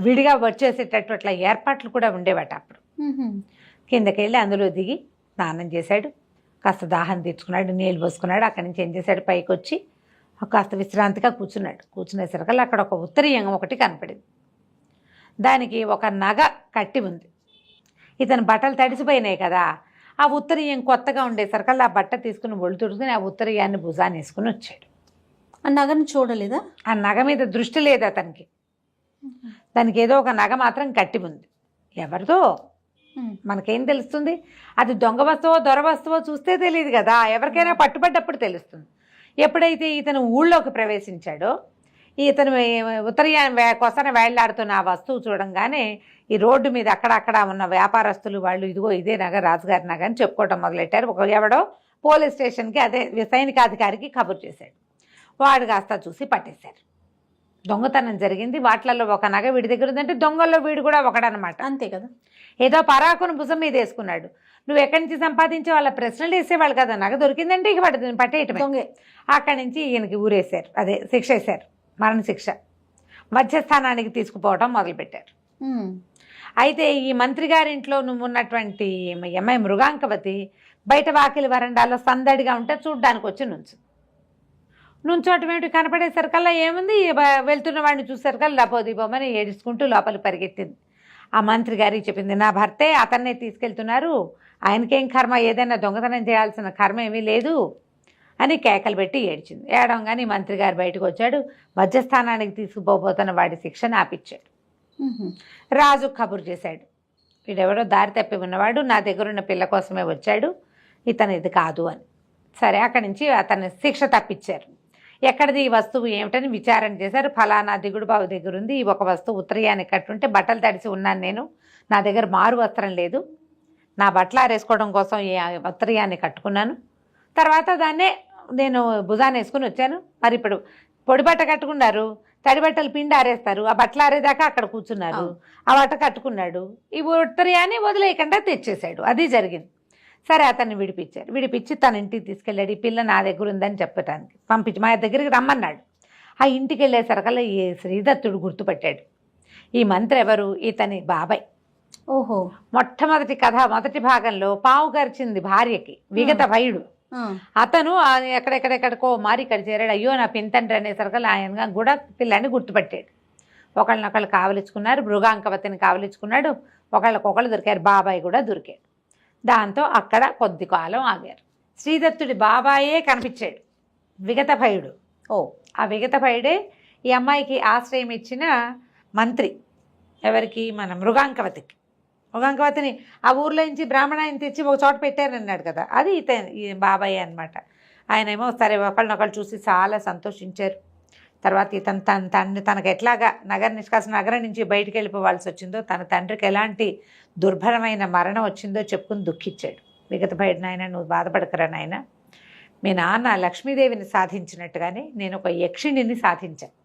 విడిగా వచ్చేసేటట్టు అట్లా ఏర్పాట్లు కూడా ఉండేవాట అప్పుడు. కిందకి వెళ్ళి అందులో దిగి స్నానం చేశాడు, కాస్త దాహం తీర్చుకున్నాడు, నీళ్ళు పోసుకున్నాడు. అక్కడి నుంచి ఏం చేశాడు, పైకి వచ్చి కాస్త విశ్రాంతిగా కూర్చున్నాడు. కూర్చునేసరికల్లా అక్కడ ఒక ఉత్తరీయం ఒకటి కనపడింది. దానికి ఒక నగ కట్టి ఉంది. ఇతను బట్టలు తడిసిపోయినాయి కదా, ఆ ఉత్తరీయం కొత్తగా ఉండేసరికల్లా ఆ బట్ట తీసుకుని ఒళ్ళు తుడుచుకుని ఆ ఉత్తరీయాన్ని భుజాన్ని వేసుకుని వచ్చాడు. ఆ నగను చూడలేదా? ఆ నగ మీద దృష్టి లేదు అతనికి. దానికి ఏదో ఒక నగ మాత్రం కట్టి ఉంది. ఎవరిదో మనకేం తెలుస్తుంది, అది దొంగ వస్తువో దొర వస్తువో చూస్తే తెలియదు కదా, ఎవరికైనా పట్టుబడ్డప్పుడు తెలుస్తుంది. ఎప్పుడైతే ఇతను ఊళ్ళోకి ప్రవేశించాడో, ఇతను ఉత్తరీయాన్ని కొసన వేళ్లాడుతున్న ఆ వస్తువు చూడంగానే ఈ రోడ్డు మీద అక్కడక్కడ ఉన్న వ్యాపారస్తులు వాళ్ళు ఇదిగో ఇదే నగ, రాజుగారి నగ అని చెప్పుకోవటం మొదలెట్టారు. ఒక ఎవడో పోలీస్ స్టేషన్కి, అదే సైనికాధికారికి కబురు చేశాడు. వాడు కాస్త చూసి పట్టేశారు. దొంగతనం జరిగింది, వాటిలలో ఒక నగ వీడి దగ్గర ఉందంటే దొంగల్లో వీడు కూడా ఒకడనమాట. అంతే కదా. ఏదో పరాకును భుజం మీద వేసుకున్నాడు. నువ్వు ఎక్కడి నుంచి సంపాదించే వాళ్ళ ప్రశ్నలు వేసేవాళ్ళు కదా, నగ దొరికిందంటే ఇక పట్టేయటమే. దొంగే. అక్కడి నుంచి ఈయనకి ఊరేశారు, అదే శిక్ష వేశారు, మరణశిక్ష. మధ్యస్థానానికి తీసుకుపోవటం మొదలుపెట్టారు. అయితే ఈ మంత్రి గారింట్లో నువ్వు ఉన్నటువంటి అమ్మాయి మృగాంకవతి బయట వాకిలి వరండాలో సందడిగా ఉంటే చూడ్డానికి వచ్చి నుంచోటం ఏమిటి, కనపడేసరికల్లా ఏముంది, వెళ్తున్న వాడిని చూసేసరికల్లా లపోదీపమని ఏడుచుకుంటూ లోపలికి పరిగెత్తింది. ఆ మంత్రి గారికి చెప్పింది, నా భర్తే, అతన్నే తీసుకెళ్తున్నారు, ఆయనకేం కర్మ, ఏదైనా దొంగతనం చేయాల్సిన కర్మ ఏమీ లేదు అని కేకలు పెట్టి ఏడ్చింది. ఏడవగానే మంత్రి గారు బయటకు వచ్చాడు. మధ్యస్థానానికి తీసుకుపోతున్న వాడి శిక్షను ఆపిచ్చాడు. రాజు కబురు చేశాడు, వీడెవడో దారి తప్పి ఉన్నవాడు, నా దగ్గరున్న పిల్ల కోసమే వచ్చాడు, ఇతను ఇది కాదు అని. సరే అక్కడి నుంచి అతన్ని శిక్ష తప్పించారు. ఎక్కడిది ఈ వస్తువు ఏమిటని విచారణ చేశారు. ఫలానా దిగుడు బావి దగ్గర ఉంది, ఈ ఒక వస్తువు ఉత్తరీయాన్ని కట్టుంటే బట్టలు తడిసి ఉన్నాను నేను, నా దగ్గర మారు వస్త్రం లేదు, నా బట్టలు ఆరేసుకోవడం కోసం ఈ ఉత్తరీయాన్ని కట్టుకున్నాను, తర్వాత దాన్నే నేను భుజాన్ని వేసుకుని వచ్చాను. మరి ఇప్పుడు పొడి బట్ట కట్టుకున్నారు, తడి బట్టలు పిండి ఆరేస్తారు, ఆ బట్టలు ఆరేదాకా అక్కడ కూర్చున్నారు, ఆ బట్ట కట్టుకున్నాడు, ఈ ఉత్తరీయాన్ని వదిలేయకుండా తెచ్చేశాడు. అది జరిగింది. సరే అతన్ని విడిపించారు. విడిపించి తన ఇంటికి తీసుకెళ్ళాడు. ఈ పిల్ల నా దగ్గర ఉందని చెప్పడానికి పంపించి మా దగ్గరికి రమ్మన్నాడు. ఆ ఇంటికి వెళ్ళేసరికల్లా ఈ శ్రీదత్తుడు గుర్తుపట్టాడు. ఈ మంత్రి ఎవరు, ఇతని బాబాయ్. ఓహో. మొట్టమొదటి కథ మొదటి భాగంలో పావు గరిచింది భార్యకి విగత భయుడు. అతను ఎక్కడెక్కడెక్కడికో మారి ఇక్కడ చేరాడు. అయ్యో నా పింతండ్రి అనేసరికల్లా ఆయన కూడా పిల్లాన్ని గుర్తుపట్టాడు. ఒకళ్ళనొకళ్ళు కావలించుకున్నారు, మృగాంకవతిని కావలించుకున్నాడు, ఒకళ్ళకొకళ్ళు దొరికారు, బాబాయ్ కూడా దొరికాడు. దాంతో అక్కడ కొద్ది కాలం ఆగారు. శ్రీదత్తుడి బాబాయే కనిపించాడు, విగత భయుడు. ఆ విగత భయుడే ఈ అమ్మాయికి ఆశ్రయం ఇచ్చిన మంత్రి. ఎవరికి, మన మృగాంకవతికి. మృగాంకవతిని ఆ ఊర్లో నుంచి బ్రాహ్మణాన్ని తెచ్చి ఒక చోట పెట్టారన్నాడు కదా, అది ఈ బాబాయ్ అనమాట. ఆయనేమో సరే ఒకళ్ళనొకళ్ళు చూసి చాలా సంతోషించారు. తర్వాత ఇతను తనకు ఎట్లాగా నగరం నుంచి బయటికి వెళ్ళిపోవాల్సి వచ్చిందో, తన తండ్రికి ఎలాంటి దుర్భరమైన మరణం వచ్చిందో చెప్పుకుని దుఃఖించాడు. మిగతా బయట, నాయన నువ్వు బాధపడకరా నాయన, మీ నాన్న లక్ష్మీదేవిని సాధించినట్టుగానే నేను ఒక యక్షిణిని సాధించాను,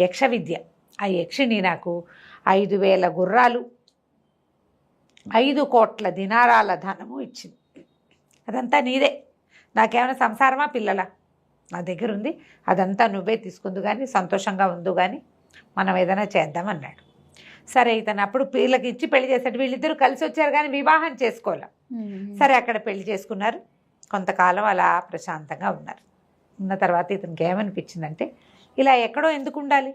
యక్ష విద్య. ఆ యక్షిణి నాకు 5,000 గుర్రాలు 5 కోట్ల దినారాల ధనము ఇచ్చింది. అదంతా నీదే, నాకేమైనా సంసారమా పిల్లలా, నా దగ్గర ఉంది, అదంతా నువ్వే తీసుకుందు కానీ, సంతోషంగా ఉందు కానీ, మనం ఏదైనా చేద్దామన్నాడు. సరే ఇతను అప్పుడు వీళ్ళకి ఇచ్చి పెళ్లి చేశాడు. వీళ్ళిద్దరూ కలిసి వచ్చారు కానీ వివాహం చేసుకోవాలి. సరే అక్కడ పెళ్లి చేసుకున్నారు. కొంతకాలం అలా ప్రశాంతంగా ఉన్నారు. ఉన్న తర్వాత ఇతనికి ఏమనిపించిందంటే, ఇలా ఎక్కడో ఎందుకు ఉండాలి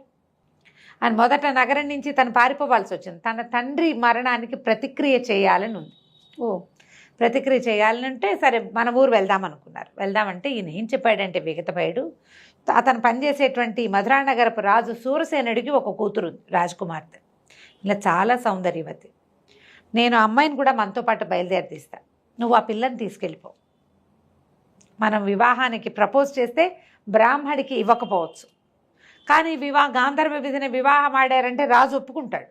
అని మొదట నగరం నుంచి తను పారిపోవాల్సి వచ్చింది. తన తండ్రి మరణానికి ప్రతిక్రియ చేయాలని ఉంది. ప్రతిక్రియ చేయాలంటే సరే మన ఊరు వెళ్దామనుకున్నారు. వెళ్దామంటే ఈయన ఏం చెప్పాడంటే, విగతభయుడు, అతను పనిచేసేటువంటి మధురానగరపు రాజు సూరసేనుడికి ఒక కూతురు రాజకుమార్తె. ఇలా చాలా సౌందర్యవతి. నేను ఆ అమ్మాయిని కూడా మనతో పాటు బయలుదేరి తీస్తా, నువ్వు ఆ పిల్లని తీసుకెళ్ళిపో. మనం వివాహానికి ప్రపోజ్ చేస్తే బ్రాహ్మడికి ఇవ్వకపోవచ్చు, కానీ గాంధర్వ విధిని వివాహం ఆడారంటే రాజు ఒప్పుకుంటాడు.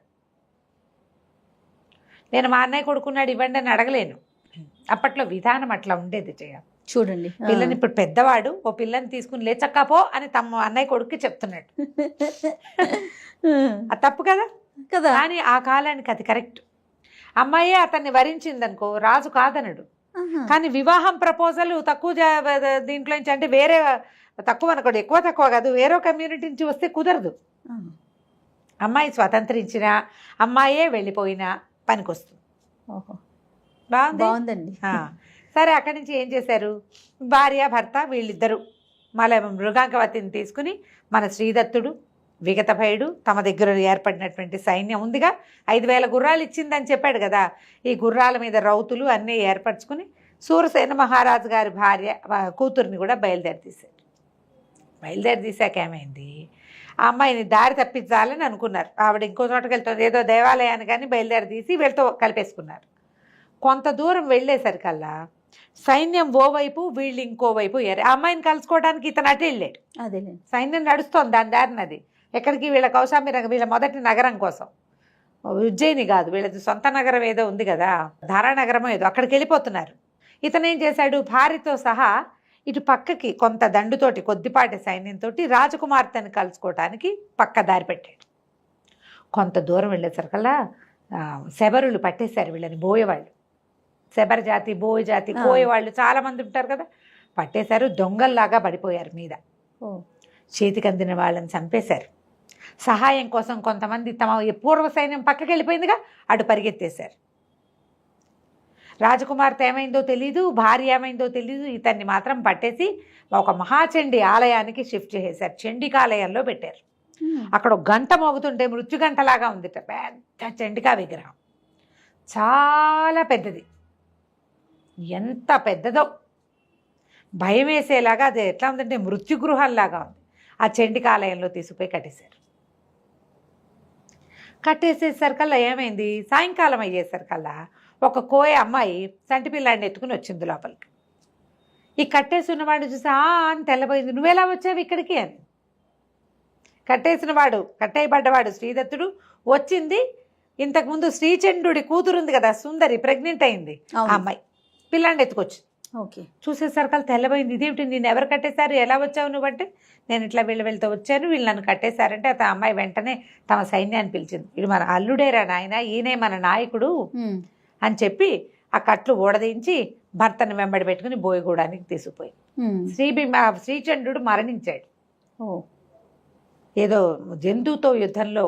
నేను మా అన్నయ్య కొడుకున్నాడు ఇవ్వండి అని అడగలేను. అప్పట్లో విధానం అట్లా ఉండేది. చూడండి, పిల్లని ఇప్పుడు పెద్దవాడు ఓ పిల్లని తీసుకుని లేచక్కపో అని తమ అన్నయ్య కొడుక్కి చెప్తున్నాడు. అది తప్పు కదా కదా. కానీ ఆ కాలానికి అది కరెక్ట్. అమ్మాయే అతన్ని వరించిందనుకో రాజు కాదనడు. కానీ వివాహం ప్రపోజల్ తక్కువ దీంట్లో నుంచి అంటే వేరే తక్కువ అనుకోండి, ఎక్కువ తక్కువ కాదు, వేరే కమ్యూనిటీ నుంచి వస్తే కుదరదు. అమ్మాయి స్వతంత్రించిన అమ్మాయే వెళ్ళిపోయినా పనికొస్తుంది. ఓహో, బాగుందండి. సరే, అక్కడి నుంచి ఏం చేశారు, భార్య భర్త వీళ్ళిద్దరూ మళ్ళీ మృగాంకవతిని తీసుకుని మన శ్రీదత్తుడు విగతభయుడు తమ దగ్గర ఏర్పడినటువంటి సైన్యం ఉందిగా, 5,000 గుర్రాలు ఇచ్చిందని చెప్పాడు కదా, ఈ గుర్రాల మీద రౌతులు అన్నీ ఏర్పరచుకుని సూరసేన మహారాజు గారి భార్య కూతుర్ని కూడా బయలుదేరి తీశాక ఏమైంది, ఆ అమ్మాయిని దారి తప్పించాలని అనుకున్నారు. ఆవిడ ఇంకో చోటకి వెళ్తుంది, ఏదో దేవాలయాన్ని కానీ బయలుదేరి తీసి వీళ్ళతో కలిపేసుకున్నారు. కొంత దూరం వెళ్ళేసరికల్లా సైన్యం ఓవైపు వీళ్ళు ఇంకోవైపు ఆ అమ్మాయిని కలుసుకోవడానికి ఇతను అటు వెళ్ళాడు. అదే సైన్యం నడుస్తోంది దాని దారినది. ఎక్కడికి, వీళ్ళ కౌశాంబి వీళ్ళ మొదటి నగరం కోసం, ఉజ్జయిని కాదు, వీళ్ళది సొంత నగరం ఏదో ఉంది కదా, ధారానగరమో ఏదో, అక్కడికి వెళ్ళిపోతున్నారు. ఇతను ఏం చేశాడు, భార్యతో సహా ఇటు పక్కకి కొంత దండుతోటి కొద్దిపాటి సైన్యంతో రాజకుమార్తెను కలుసుకోవటానికి పక్క దారి పెట్టాడు. కొంత దూరం వెళ్ళేసరికల్లా శబరులు పట్టేశారు వీళ్ళని, బోయేవాళ్ళు, శబర జాతి, బోయ జాతి, కోయేవాళ్ళు చాలామంది ఉంటారు కదా, పట్టేశారు. దొంగల్లాగా పడిపోయారు మీద, చేతికి అందిన వాళ్ళని చంపేశారు. సహాయం కోసం కొంతమంది తమ పూర్వ సైన్యం పక్కకి వెళ్ళిపోయిందిగా, అటు పరిగెత్తేశారు. రాజకుమార్తె ఏమైందో తెలీదు, భార్య ఏమైందో తెలీదు, ఇతన్ని మాత్రం పట్టేసి ఒక మహాచండి ఆలయానికి షిఫ్ట్ చేశారు. చండికాలయంలో పెట్టారు. అక్కడ ఒక గంట మోగుతుంటే మృత్యుగంటలాగా ఉంది, పెద్ద చండికా విగ్రహం, చాలా పెద్దది. ఎంత పెద్దదో భయం వేసేలాగా, అది ఎట్లా ఉందంటే మృత్యుగృహంలాగా ఉంది. ఆ చండికాలయంలో తీసుకుపోయి కట్టేసేసరికల్లా ఏమైంది, సాయంకాలం అయ్యేసరికల్లా ఒక కోయ అమ్మాయి సంటి పిల్లాడిని ఎత్తుకుని వచ్చింది లోపలికి. ఈ కట్టేసి ఉన్నవాడిని చూసి అని తెల్లబోయింది, నువ్వెలా వచ్చావు ఇక్కడికి అని. కట్టేయబడ్డవాడు శ్రీదత్తుడు వచ్చింది. ఇంతకుముందు శ్రీచంద్రుడి కూతురుంది కదా సుందరి, ప్రెగ్నెంట్ అయింది ఆ అమ్మాయి, పిల్లాడిని ఎత్తుకొచ్చింది. ఓకే, చూసేసరికల్లా తెల్లబోయింది, ఇదేమిటి నేను ఎవరు కట్టేశారు, ఎలా వచ్చావు నువ్వు అంటే, నేను ఇట్లా వెళ్తూ వచ్చాను, వీళ్ళు నన్ను కట్టేశారంటే ఆ అమ్మాయి వెంటనే తమ సైన్యాన్ని పిలిచింది. ఇది మన అల్లుడేరా నాయన, ఈయనే మన నాయకుడు అని చెప్పి ఆ కట్లు ఊడదించి భర్తను వెంబడి పెట్టుకుని బోయగూడానికి తీసుకుపోయి శ్రీచంద్రుడు మరణించాడు. ఏదో జంతువుతో యుద్ధంలో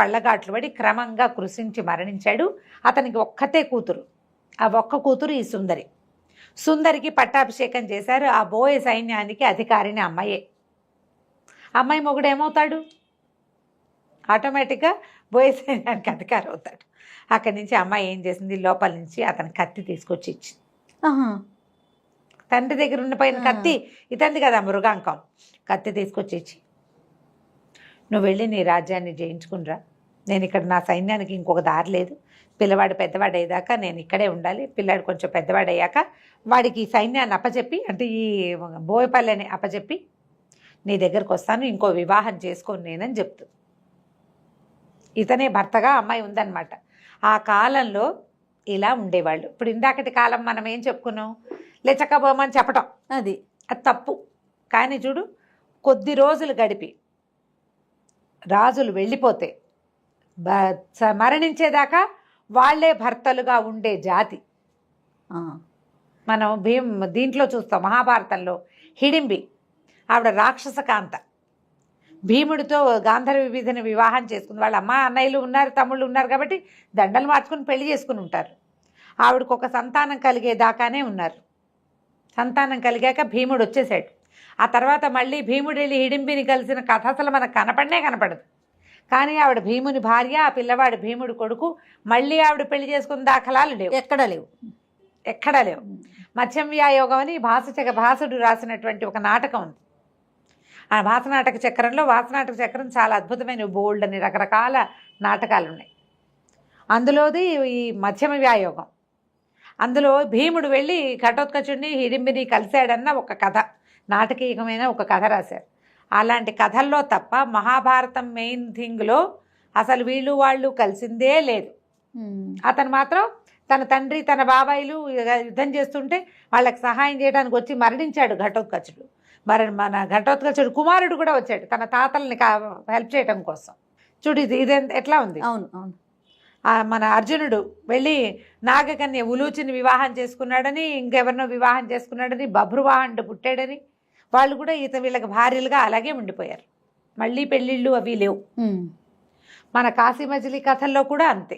పళ్ళగాట్లు పడి క్రమంగా కృషించి మరణించాడు. అతనికి ఒక్కతే కూతురు, ఆ ఒక్క కూతురు ఈ సుందరికి పట్టాభిషేకం చేశారు. ఆ బోయ సైన్యానికి అధికారిని అమ్మాయే. అమ్మాయి మొగుడు ఏమవుతాడు, ఆటోమేటిక్గా బోయ సైన్యానికి అధికారి అవుతాడు. అక్కడి నుంచి అమ్మాయి ఏం చేసింది, లోపల నుంచి అతని కత్తి తీసుకొచ్చి ఇచ్చింది. తండ్రి దగ్గర ఉండిపోయిన కత్తి ఇతంది కదా మృగాంకం, కత్తి తీసుకొచ్చి ఇచ్చి, నువ్వు వెళ్ళి నీ రాజ్యాన్ని జయించుకునిరా, నేను ఇక్కడ నా సైన్యానికి ఇంకొక దారి లేదు, పిల్లవాడు పెద్దవాడు అయ్యేదాకా నేను ఇక్కడే ఉండాలి, పిల్లాడు కొంచెం పెద్దవాడు అయ్యాక వాడికి ఈ సైన్యాన్ని అప్పచెప్పి, అంటే ఈ బోయపల్లిని అప్పచెప్పి నీ దగ్గరకు వస్తాను, ఇంకో వివాహం చేసుకోను నేనని చెప్తూ. ఇతనే భర్తగా అమ్మాయి ఉందన్నమాట. ఆ కాలంలో ఇలా ఉండేవాళ్ళు. ఇప్పుడు ఇందాకటి కాలం మనం ఏం చెప్పుకున్నాం, లేచకపోమని చెప్పటం, అది తప్పు. కానీ చూడు, కొద్ది రోజులు గడిపి రాజులు వెళ్ళిపోతే మరణించేదాకా వాళ్లే భర్తలుగా ఉండే జాతి. మనం దీంట్లో చూస్తాం, మహాభారతంలో హిడింబి, ఆవిడ రాక్షస కాంత, భీముడితో గాంధర్వ విధిని వివాహం చేసుకుంది. వాళ్ళ అమ్మ అన్నయ్యలు ఉన్నారు, తమ్ముళ్ళు ఉన్నారు కాబట్టి దండలు మార్చుకుని పెళ్లి చేసుకుని ఉంటారు. ఆవిడకు ఒక సంతానం కలిగేదాకానే ఉన్నారు. సంతానం కలిగాక భీముడు వచ్చేసాడు. ఆ తర్వాత మళ్ళీ భీముడు వెళ్ళి హిడింబిని కలిసిన కథ అసలు మనకు కనపడదు. కానీ ఆవిడ భీముని భార్య, ఆ పిల్లవాడు భీముడు కొడుకు. మళ్ళీ ఆవిడ పెళ్లి చేసుకున్న దాఖలాలు లేవు, ఎక్కడా లేవు. మత్స్యవ్యాయోగం అని భాసుడు రాసినటువంటి ఒక నాటకం ఉంది. ఆ భాసనాటక చక్రంలో, భాసనాటక చక్రం చాలా అద్భుతమైన బోల్డ్ అని రకరకాల నాటకాలు ఉన్నాయి. అందులోది ఈ మధ్యమ వ్యాయోగం. అందులో భీముడు వెళ్ళి ఘటోత్కచుడిని హిడింబిని కలిశాడన్న ఒక కథ, నాటకీయమైన ఒక కథ రాశారు. అలాంటి కథల్లో తప్ప మహాభారతం మెయిన్ థింగ్లో అసలు వీళ్ళు వాళ్ళు కలిసిందే లేదు. అతను మాత్రం తన తండ్రి తన బాబాయిలు యుద్ధం చేస్తుంటే వాళ్ళకి సహాయం చేయడానికి వచ్చి మరణించాడు ఘటోత్కచుడు. మరి మన ఘటోత్కచుడు కుమారుడు కూడా వచ్చాడు తన తాతల్ని హెల్ప్ చేయడం కోసం. చూడు ఇది ఎట్లా ఉంది. అవును అవును. మన అర్జునుడు వెళ్ళి నాగకన్య ఉలూచిని వివాహం చేసుకున్నాడని, ఇంకెవరినో వివాహం చేసుకున్నాడని, బభ్రువాహనుడు పుట్టాడని, వాళ్ళు కూడా వీళ్ళకి భార్యలుగా అలాగే ఉండిపోయారు. మళ్ళీ పెళ్ళిళ్ళు అవి లేవు. మన కాశీ మజిలీ కథల్లో కూడా అంతే.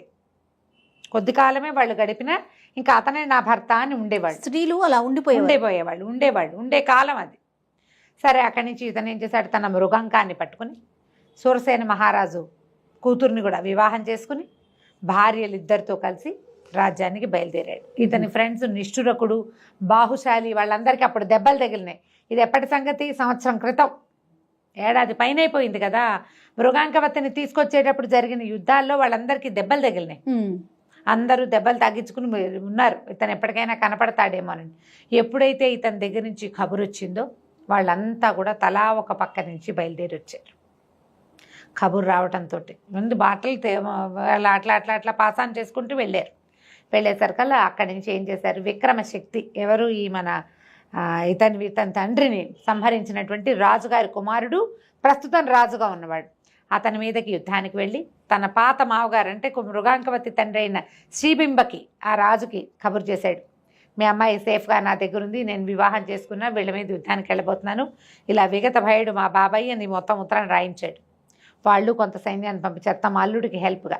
కొద్ది కాలమే వాళ్ళు గడిపినా ఇంకా అతనే నా భర్త అని ఉండేవాళ్ళు. స్త్రీలు అలా ఉండేవాళ్ళు ఉండే కాలం అది. సరే, అక్కడి నుంచి ఇతను ఏం చేశాడు, తన మృగంకాన్ని పట్టుకుని సూరసేన మహారాజు కూతుర్ని కూడా వివాహం చేసుకుని భార్యలిద్దరితో కలిసి రాజ్యానికి బయలుదేరాడు. ఇతని ఫ్రెండ్స్ నిష్ఠురకుడు, బాహుశాలి వాళ్ళందరికీ అప్పుడు దెబ్బలు తగిలినాయి. ఇది ఎప్పటి సంగతి? సంవత్సరం క్రితం, ఏడాది పైన అయిపోయింది కదా. మృగాంకవతిని తీసుకొచ్చేటప్పుడు జరిగిన యుద్ధాల్లో వాళ్ళందరికీ దెబ్బలు తగిలినాయి. అందరూ దెబ్బలు తగ్గించుకుని ఉన్నారు, ఇతను ఎప్పటికైనా కనపడతాడేమోనని. ఎప్పుడైతే ఇతని దగ్గర నుంచి కబురు వచ్చిందో వాళ్ళంతా కూడా తలా ఒక పక్క నుంచి బయలుదేరి వచ్చారు. కబురు రావడంతో ముందు బాటలు వాళ్ళు అట్లా పాసాన్ చేసుకుంటూ వెళ్ళారు. వెళ్ళేసరికల్లా అక్కడి నుంచి ఏం చేశారు, విక్రమశక్తి ఎవరు, ఈ మన ఇతని తండ్రిని సంహరించినటువంటి రాజుగారి కుమారుడు, ప్రస్తుతం రాజుగా ఉన్నవాడు, అతని మీదకి యుద్ధానికి వెళ్ళి తన పాత మావగారు అంటే మృగాంకవతి తండ్రి అయిన శ్రీబింబకి, ఆ రాజుకి కబురు చేశాడు. మీ అమ్మాయి సేఫ్గా నా దగ్గర ఉంది, నేను వివాహం చేసుకున్నా, వీళ్ళ మీద యుద్ధానికి వెళ్ళబోతున్నాను, ఇలా విగత భయుడు మా బాబాయ్ అని మొత్తం ఉత్తరాన్ని రాయించాడు. వాళ్ళు కొంత సైన్యాన్ని పంపించారు తమ అల్లుడికి హెల్ప్గా.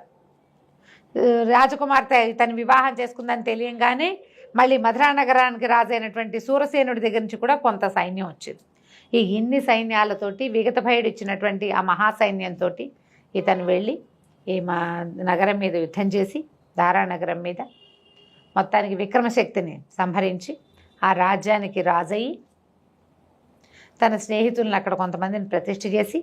రాజకుమార్తె ఇతను వివాహం చేసుకుందని తెలియంగానే మళ్ళీ మధురా నగరానికి రాజైనటువంటి సూరసేనుడి దగ్గర నుంచి కూడా కొంత సైన్యం వచ్చింది. ఈ ఇన్ని సైన్యాలతోటి విగత భయుడు ఇచ్చినటువంటి ఆ మహాసైన్యంతో ఇతను వెళ్ళి ఈ నగరం మీద యుద్ధం చేసి, దారానగరం మీద మొత్తానికి విక్రమశక్తిని సంహరించి ఆ రాజ్యానికి రాజయ్యి తన స్నేహితులను అక్కడ కొంతమందిని ప్రతిష్ఠ చేసి,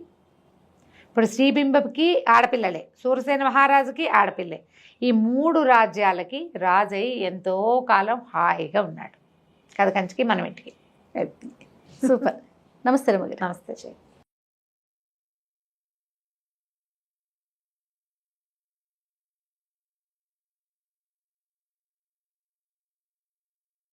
ఇప్పుడు శ్రీబింబకి ఆడపిల్లలే, సూరసేన మహారాజుకి ఆడపిల్లే, ఈ 3 రాజ్యాలకి రాజయ్యి ఎంతో కాలం హాయిగా ఉన్నాడు. కథ కంచికి మనం ఇంటికి. సూపర్. నమస్తే రమగారు. నమస్తే.